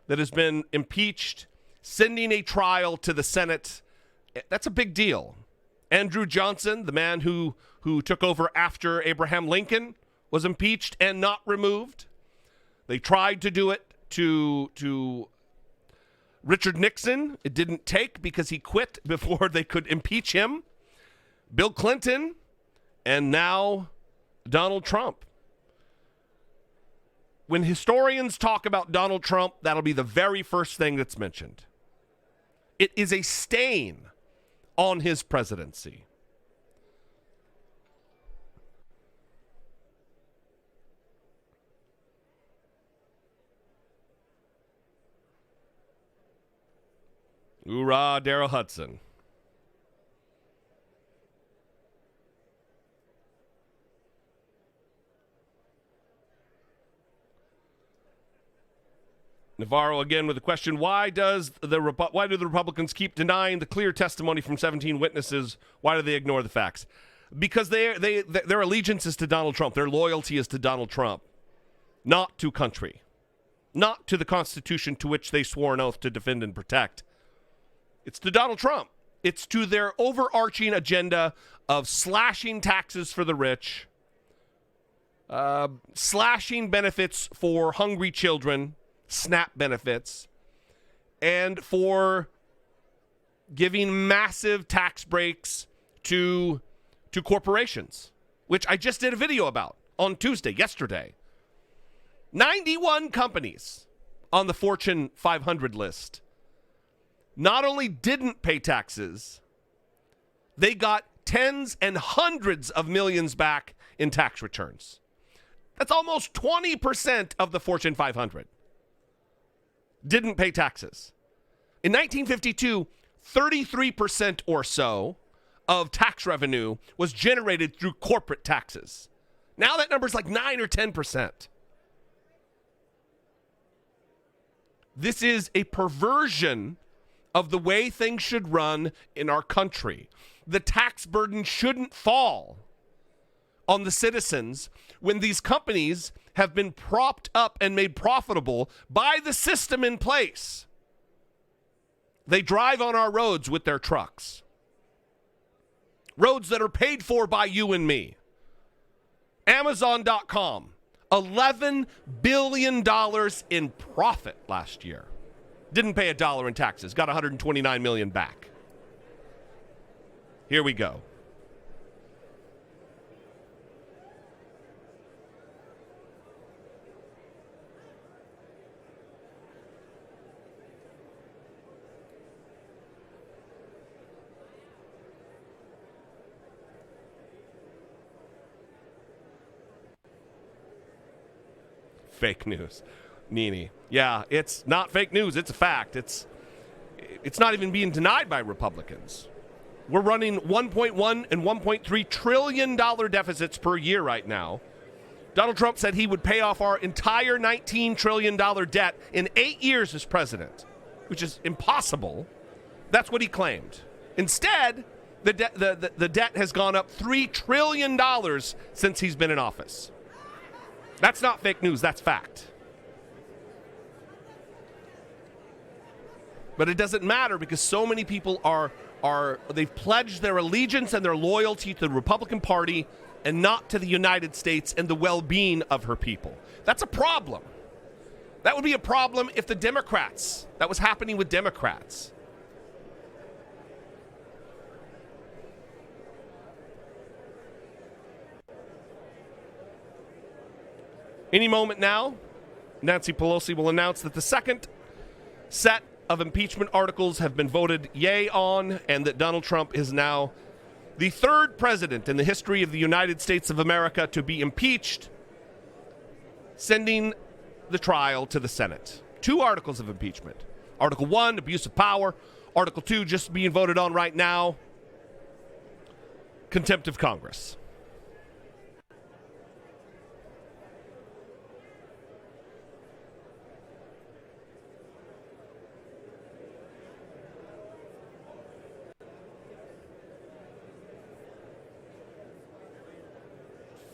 that has been impeached, sending a trial to the Senate. That's a big deal. Andrew Johnson, the man who took over after Abraham Lincoln, was impeached and not removed. They tried to do it to Richard Nixon. It didn't take because he quit before they could impeach him. Bill Clinton, and now Donald Trump. When historians talk about Donald Trump, that'll be the very first thing that's mentioned. It is a stain on his presidency. Hoorah, Daryl Hudson. Navarro again with the question, why do the Republicans keep denying the clear testimony from 17 witnesses? Why do they ignore the facts? Because their allegiance is to Donald Trump. Their loyalty is to Donald Trump, not to country, not to the Constitution to which they swore an oath to defend and protect. It's to Donald Trump. It's to their overarching agenda of slashing taxes for the rich, slashing benefits for hungry children, SNAP benefits, and for giving massive tax breaks to corporations, which I just did a video about on Tuesday, yesterday. 91 companies on the Fortune 500 list not only didn't pay taxes, they got tens and hundreds of millions back in tax returns. That's almost 20% of the Fortune 500 didn't pay taxes. In 1952, 33% or so of tax revenue was generated through corporate taxes. Now that number's like 9 or 10%. This is a perversion of the way things should run in our country. The tax burden shouldn't fall on the citizens when these companies have been propped up and made profitable by the system in place. They drive on our roads with their trucks. Roads that are paid for by you and me. Amazon.com, $11 billion in profit last year. Didn't pay $1 in taxes, got $129 million back. Here we go. Fake news. Nini. Yeah, it's not fake news. It's a fact. It's not even being denied by Republicans. We're running $1.1 and $1.3 trillion deficits per year right now. Donald Trump said he would pay off our entire $19 trillion debt in 8 years as president, which is impossible. That's what he claimed. Instead, the debt has gone up $3 trillion since he's been in office. That's not fake news. That's fact. But it doesn't matter because so many people they've pledged their allegiance and their loyalty to the Republican Party and not to the United States and the well-being of her people. That's a problem. That would be a problem if that was happening with Democrats. Any moment now, Nancy Pelosi will announce that the second set of impeachment articles have been voted yay on, and that Donald Trump is now the third president in the history of the United States of America to be impeached, sending the trial to the Senate. 2 articles of impeachment. Article 1, abuse of power. Article 2, just being voted on right now, contempt of Congress.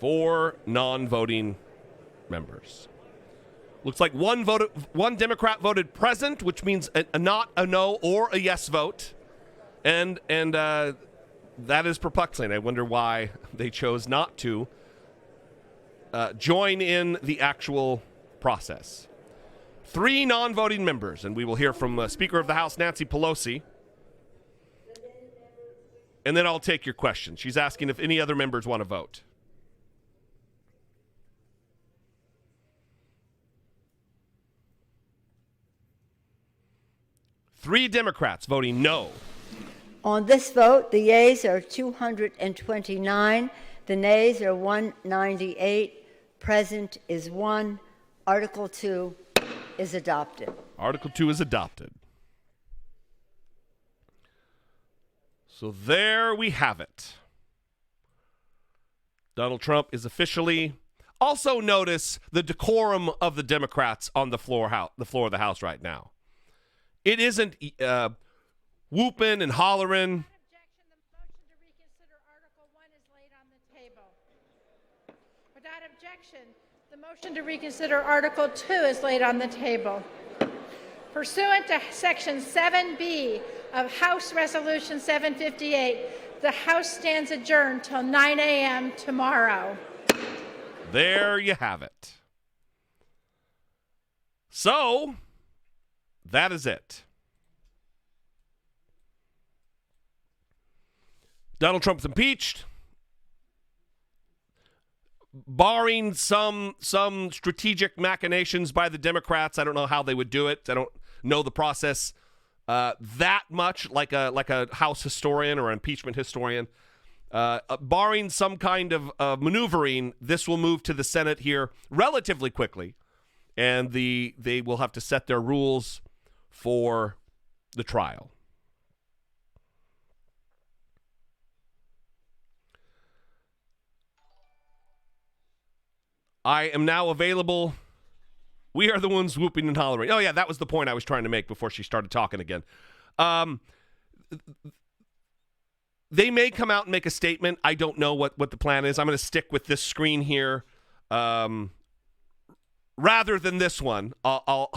Four non-voting members. Looks like one Democrat voted present, which means a not, a no, or a yes vote. And that is perplexing. I wonder why they chose not to join in the actual process. 3 non-voting members, and we will hear from Speaker of the House Nancy Pelosi. And then I'll take your question. She's asking if any other members want to vote. Three Democrats voting no. On this vote, the yeas are 229, the nays are 198, present is 1. Article 2 is adopted. Article 2 is adopted. So there we have it. Donald Trump is officially. Also notice the decorum of the Democrats on the floor of the House right now. It isn't whooping and hollering. Without objection, the motion to reconsider Article 2 is laid on the table. Pursuant to Section 7B of House Resolution 758, the House stands adjourned till 9 a.m. tomorrow. There you have it. So, that is it. Donald Trump's impeached. Barring some strategic machinations by the Democrats, I don't know how they would do it. I don't know the process that much, like a House historian or an impeachment historian. Barring some kind of maneuvering, this will move to the Senate here relatively quickly, and they will have to set their rules for the trial. I am now available. We are the ones whooping and hollering. Oh, yeah, that was the point I was trying to make before she started talking again. They may come out and make a statement. I don't know what the plan is. I'm going to stick with this screen here. Rather than this one, I'll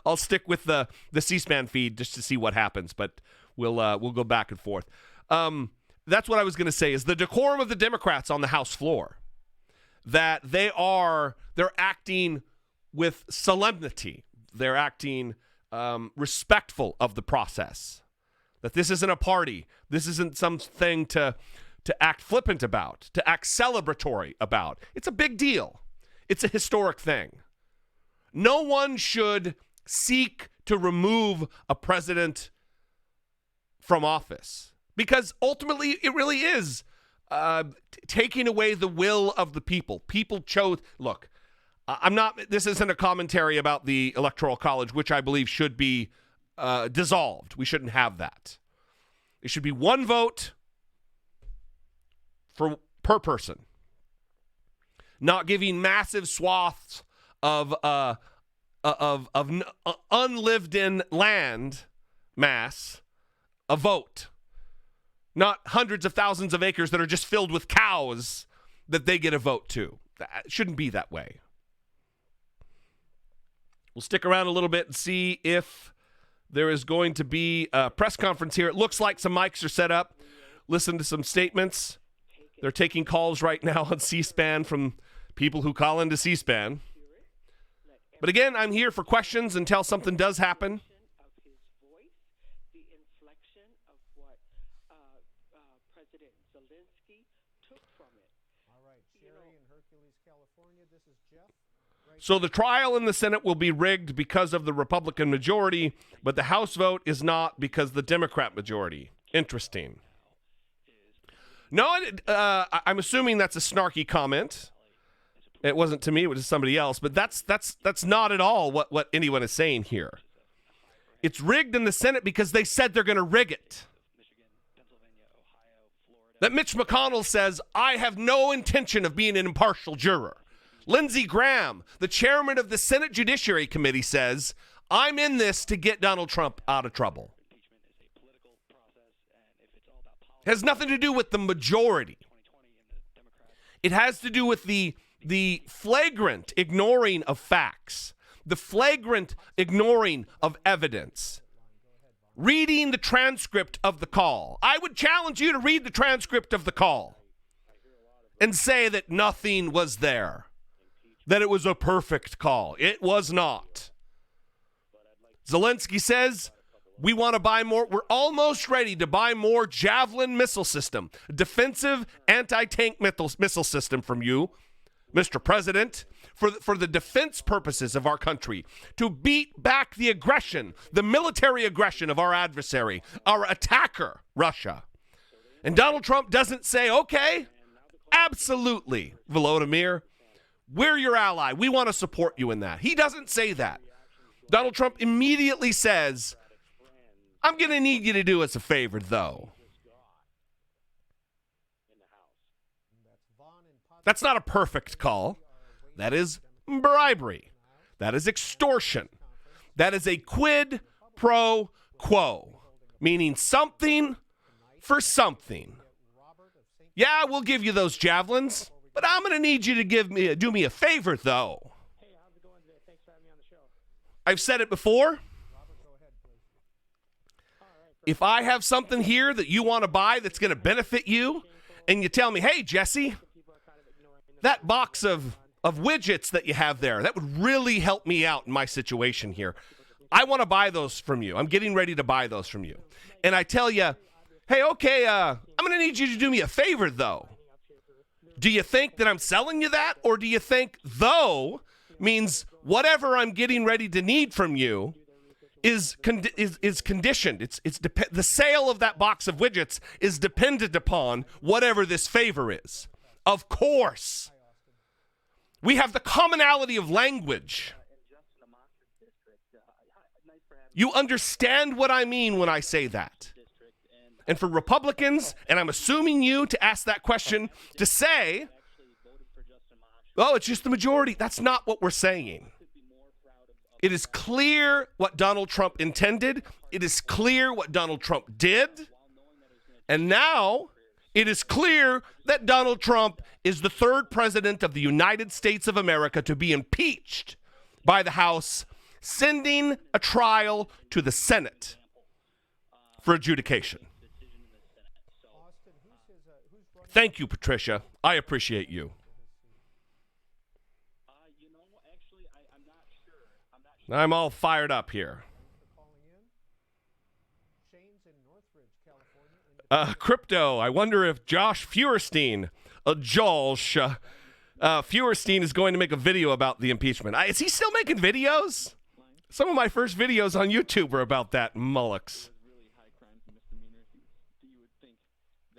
I'll stick with the C-SPAN feed just to see what happens, but we'll go back and forth. That's what I was going to say, is the decorum of the Democrats on the House floor. That they're acting with solemnity. They're acting respectful of the process. That this isn't a party. This isn't something to act flippant about, to act celebratory about. It's a big deal. It's a historic thing. No one should seek to remove a president from office, because ultimately it really is taking away the will of the people. People chose. Look, this isn't a commentary about the Electoral College, which I believe should be dissolved. We shouldn't have that. It should be one vote per person. Not giving massive swaths of unlived in land mass a vote. Not hundreds of thousands of acres that are just filled with cows that they get a vote to. That shouldn't be that way. We'll stick around a little bit and see if there is going to be a press conference here. It looks like some mics are set up. Listen to some statements. They're taking calls right now on C-SPAN from people who call into C-SPAN. But again, I'm here for questions until something does happen. So the trial in the Senate will be rigged because of the Republican majority, but the House vote is not because the Democrat majority. Interesting. No, I'm assuming that's a snarky comment. It wasn't to me, it was to somebody else, but that's not at all what anyone is saying here. It's rigged in the Senate because they said they're going to rig it. That Mitch McConnell says, I have no intention of being an impartial juror. Lindsey Graham, the chairman of the Senate Judiciary Committee, says, I'm in this to get Donald Trump out of trouble. It has nothing to do with the majority. It has to do with the flagrant ignoring of facts, the flagrant ignoring of evidence. Reading the transcript of the call. I would challenge you to read the transcript of the call and say that nothing was there. that it was a perfect call. It was not. Zelensky says we want to buy more. We're almost ready to buy more Javelin missile system, defensive anti-tank missile system from you, Mr. President, for the defense purposes of our country, to beat back the aggression, the military aggression of our adversary, our attacker, Russia. And Donald Trump doesn't say, okay, absolutely, Volodymyr, we're your ally. We want to support you in that. He doesn't say that. Donald Trump immediately says, I'm going to need you to do us a favor, though. That's not a perfect call. That is bribery. That is extortion. That is a quid pro quo, meaning something for something. Yeah, we'll give you those javelins, but I'm going to need you to do me a favor, though. I've said it before. If I have something here that you want to buy that's going to benefit you, and you tell me, hey, Jesse, that box of widgets that you have there, that would really help me out in my situation here. I want to buy those from you. I'm getting ready to buy those from you. And I tell you, hey, okay, I'm going to need you to do me a favor, though. Do you think that I'm selling you that? Or do you think, though, means whatever I'm getting ready to need from you is conditioned. The sale of that box of widgets is dependent upon whatever this favor is. Of course. We have the commonality of language. You understand what I mean when I say that. And for Republicans, and I'm assuming you to ask that question, to say, oh, it's just the majority. That's not what we're saying. It is clear what Donald Trump intended. It is clear what Donald Trump did. And now it is clear that Donald Trump is the third president of the United States of America to be impeached by the House, sending a trial to the Senate for adjudication. Thank you, Patricia. I appreciate you. I'm all fired up here. Crypto, I wonder if Josh Feuerstein is going to make a video about the impeachment. Is he still making videos? Some of my first videos on YouTube were about that mullocks.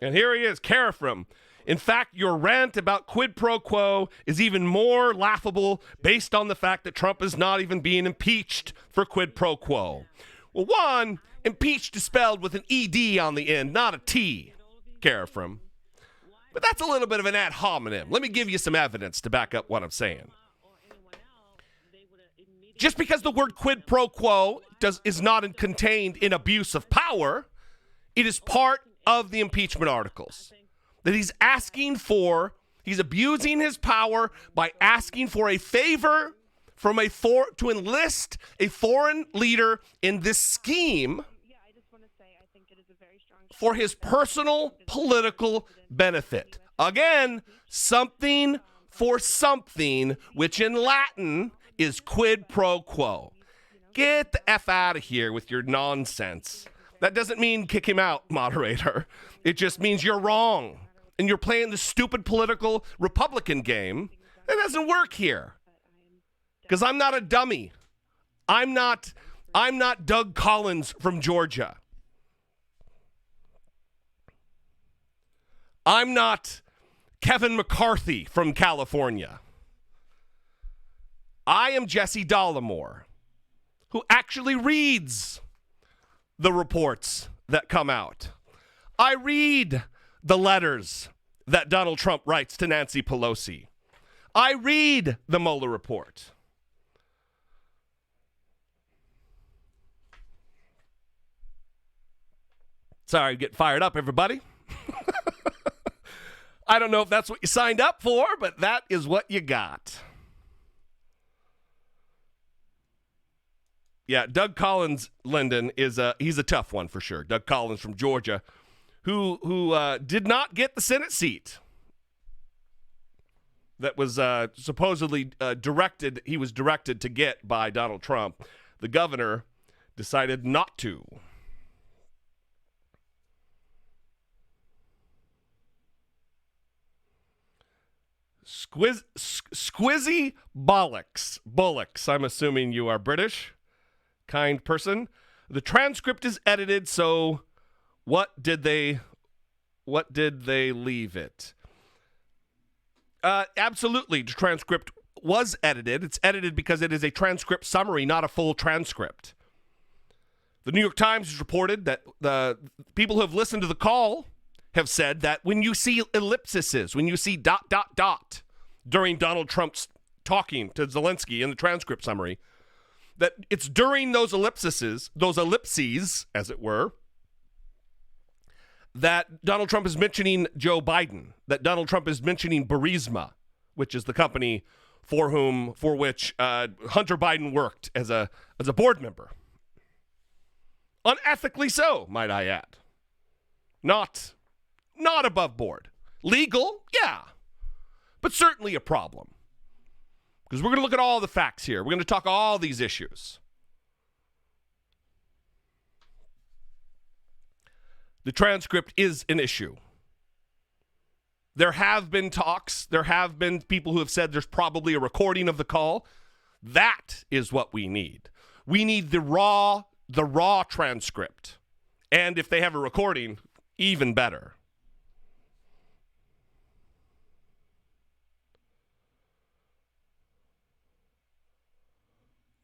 And here he is, Carafrim. In fact, your rant about quid pro quo is even more laughable based on the fact that Trump is not even being impeached for quid pro quo. Well, one, impeached is spelled with an ED on the end, not a T, Carafrim. But that's a little bit of an ad hominem. Let me give you some evidence to back up what I'm saying. Just because the word quid pro quo is not contained in abuse of power, it is part of the impeachment articles. That he's abusing his power by asking for a favor from to enlist a foreign leader in this scheme for his personal political benefit. Again, something for something, which in Latin is quid pro quo. Get the F out of here with your nonsense. That doesn't mean kick him out, moderator. It just means you're wrong. And you're playing the stupid political Republican game. It doesn't work here. Because I'm not a dummy. I'm not Doug Collins from Georgia. I'm not Kevin McCarthy from California. I am Jesse Dollemore, who actually reads the reports that come out. I read the letters that Donald Trump writes to Nancy Pelosi. I read the Mueller report. Sorry, get fired up, everybody. I don't know if that's what you signed up for, but that is what you got. Yeah, Doug Collins, Lyndon, he's a tough one for sure. Doug Collins from Georgia, who did not get the Senate seat. that was supposedly he was directed to get by Donald Trump. The governor decided not to. Squizzy Bullocks. I'm assuming you are British. Kind person. The transcript is edited, so what did they leave it? Absolutely, the transcript was edited. It's edited because it is a transcript summary, not a full transcript. The New York Times has reported that the people who have listened to the call have said that when you see ellipses, when you see ... during Donald Trump's talking to Zelensky in the transcript summary, that it's during those ellipses, as it were, that Donald Trump is mentioning Joe Biden, that Donald Trump is mentioning Burisma, which is the company for which Hunter Biden worked as a board member. Unethically so, might I add. Not above board. Legal, yeah, but certainly a problem. Because we're going to look at all the facts here. We're going to talk all these issues. The transcript is an issue. There have been talks. There have been people who have said there's probably a recording of the call. That is what we need. We need the raw transcript. And if they have a recording, even better.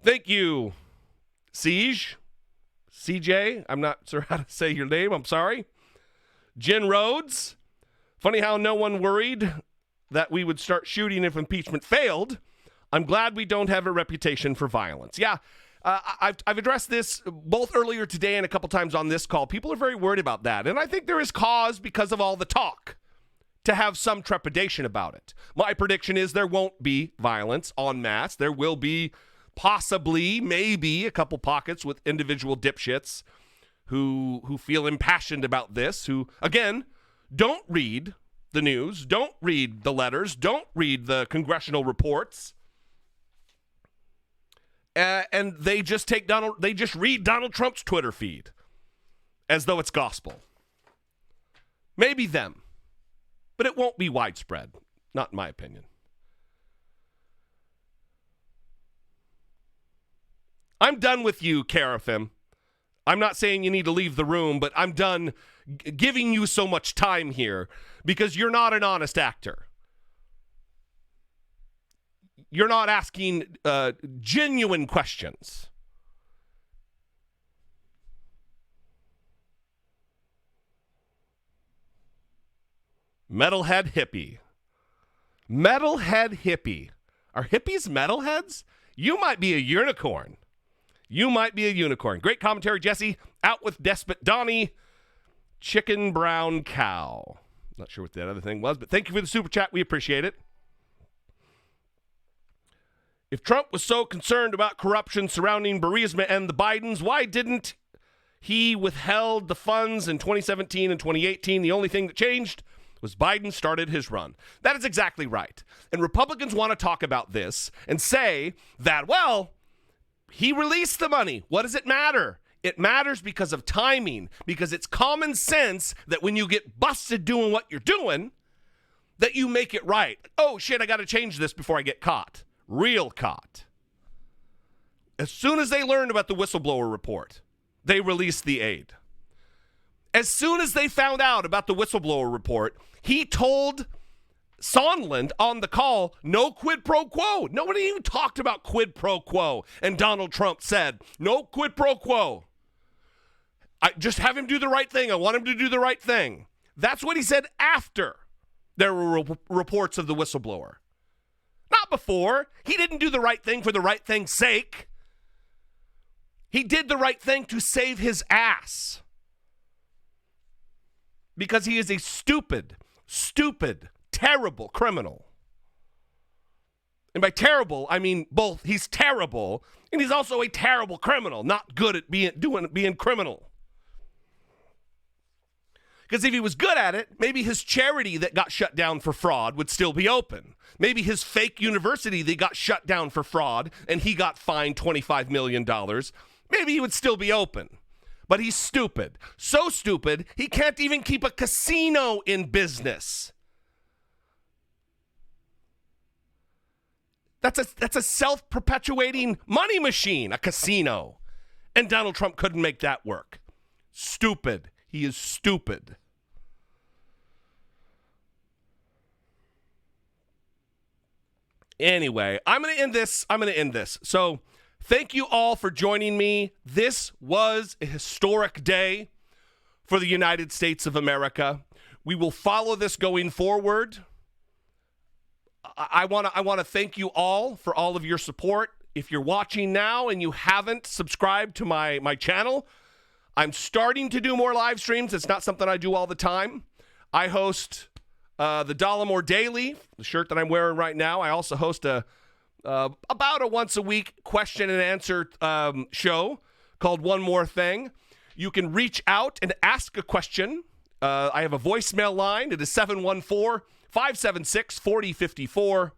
Thank you, CJ. I'm not sure how to say your name. I'm sorry. Jen Rhodes. Funny how no one worried that we would start shooting if impeachment failed. I'm glad we don't have a reputation for violence. Yeah, I've addressed this both earlier today and a couple times on this call. People are very worried about that. And I think there is cause because of all the talk to have some trepidation about it. My prediction is there won't be violence en masse. There will be possibly, maybe, a couple pockets with individual dipshits who feel impassioned about this, who, again, don't read the news, don't read the letters, don't read the congressional reports, and they just read Donald Trump's Twitter feed as though it's gospel. Maybe them, but it won't be widespread, not in my opinion. I'm done with you, Carafim. I'm not saying you need to leave the room, but I'm done giving you so much time here because you're not an honest actor. You're not asking genuine questions. Metalhead hippie. Metalhead hippie. Are hippies metalheads? You might be a unicorn. You might be a unicorn. Great commentary, Jesse. Out with Despot Donnie. Chicken brown cow. Not sure what that other thing was, but thank you for the super chat. We appreciate it. If Trump was so concerned about corruption surrounding Burisma and the Bidens, why didn't he withheld the funds in 2017 and 2018? The only thing that changed was Biden started his run. That is exactly right. And Republicans want to talk about this and say that, well, he released the money. What does it matter? It matters because of timing, because it's common sense that when you get busted doing what you're doing, that you make it right. Oh, shit, I got to change this before I get caught. Real caught. As soon as they learned about the whistleblower report, they released the aid. As soon as they found out about the whistleblower report, he told Sondland on the call, no quid pro quo. Nobody even talked about quid pro quo. And Donald Trump said, no quid pro quo. I just have him do the right thing. I want him to do the right thing. That's what he said after there were reports of the whistleblower. Not before. He didn't do the right thing for the right thing's sake. He did the right thing to save his ass. Because he is a stupid, terrible criminal. And by terrible, I mean both. He's terrible, and he's also a terrible criminal, not good at being criminal. Because if he was good at it, maybe his charity that got shut down for fraud would still be open. Maybe his fake university that got shut down for fraud and he got fined $25 million, maybe he would still be open. But he's stupid. So stupid, he can't even keep a casino in business. That's a self-perpetuating money machine, a casino. And Donald Trump couldn't make that work. Stupid. He is stupid. Anyway, I'm going to end this. So thank you all for joining me. This was a historic day for the United States of America. We will follow this going forward. I want to thank you all for all of your support. If you're watching now and you haven't subscribed to my channel, I'm starting to do more live streams. It's not something I do all the time. I host the Dollemore Daily, the shirt that I'm wearing right now. I also host about a once a week question and answer show called One More Thing. You can reach out and ask a question. I have a voicemail line. It is 714-576-4054.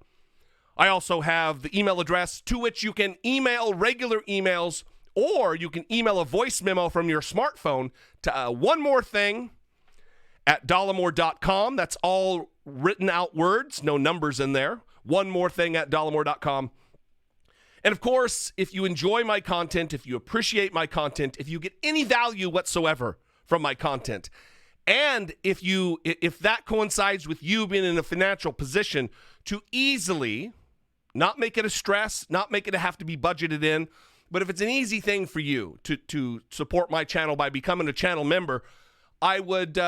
I also have the email address to which you can email regular emails, or you can email a voice memo from your smartphone to one more thing at dollemore.com. That's all written out words, no numbers in there. One more thing at dollemore.com. And of course, if you enjoy my content, if you appreciate my content, if you get any value whatsoever from my content, and if that coincides with you being in a financial position to easily, not make it a stress, not make it have to be budgeted in, but if it's an easy thing for you to support my channel by becoming a channel member, I would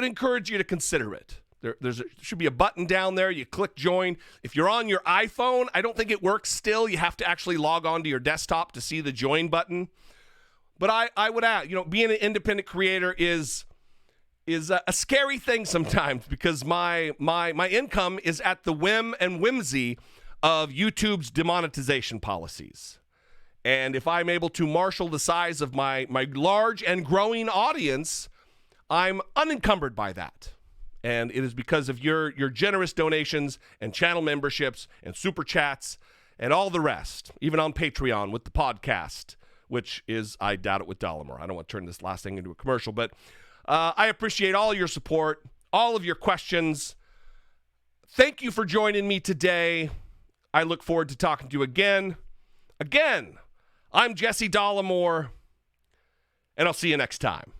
encourage you to consider it. There should be a button down there. You click join. If you're on your iPhone, I don't think it works still. You have to actually log on to your desktop to see the join button. But I would add, being an independent creator is a scary thing sometimes, because my income is at the whim and whimsy of YouTube's demonetization policies. And if I'm able to marshal the size of my large and growing audience, I'm unencumbered by that. And it is because of your generous donations and channel memberships and super chats and all the rest, even on Patreon with the podcast, which is, I doubt it, with Dollemore. I don't want to turn this last thing into a commercial, but I appreciate all your support, all of your questions. Thank you for joining me today. I look forward to talking to you again. I'm Jesse Dollemore, and I'll see you next time.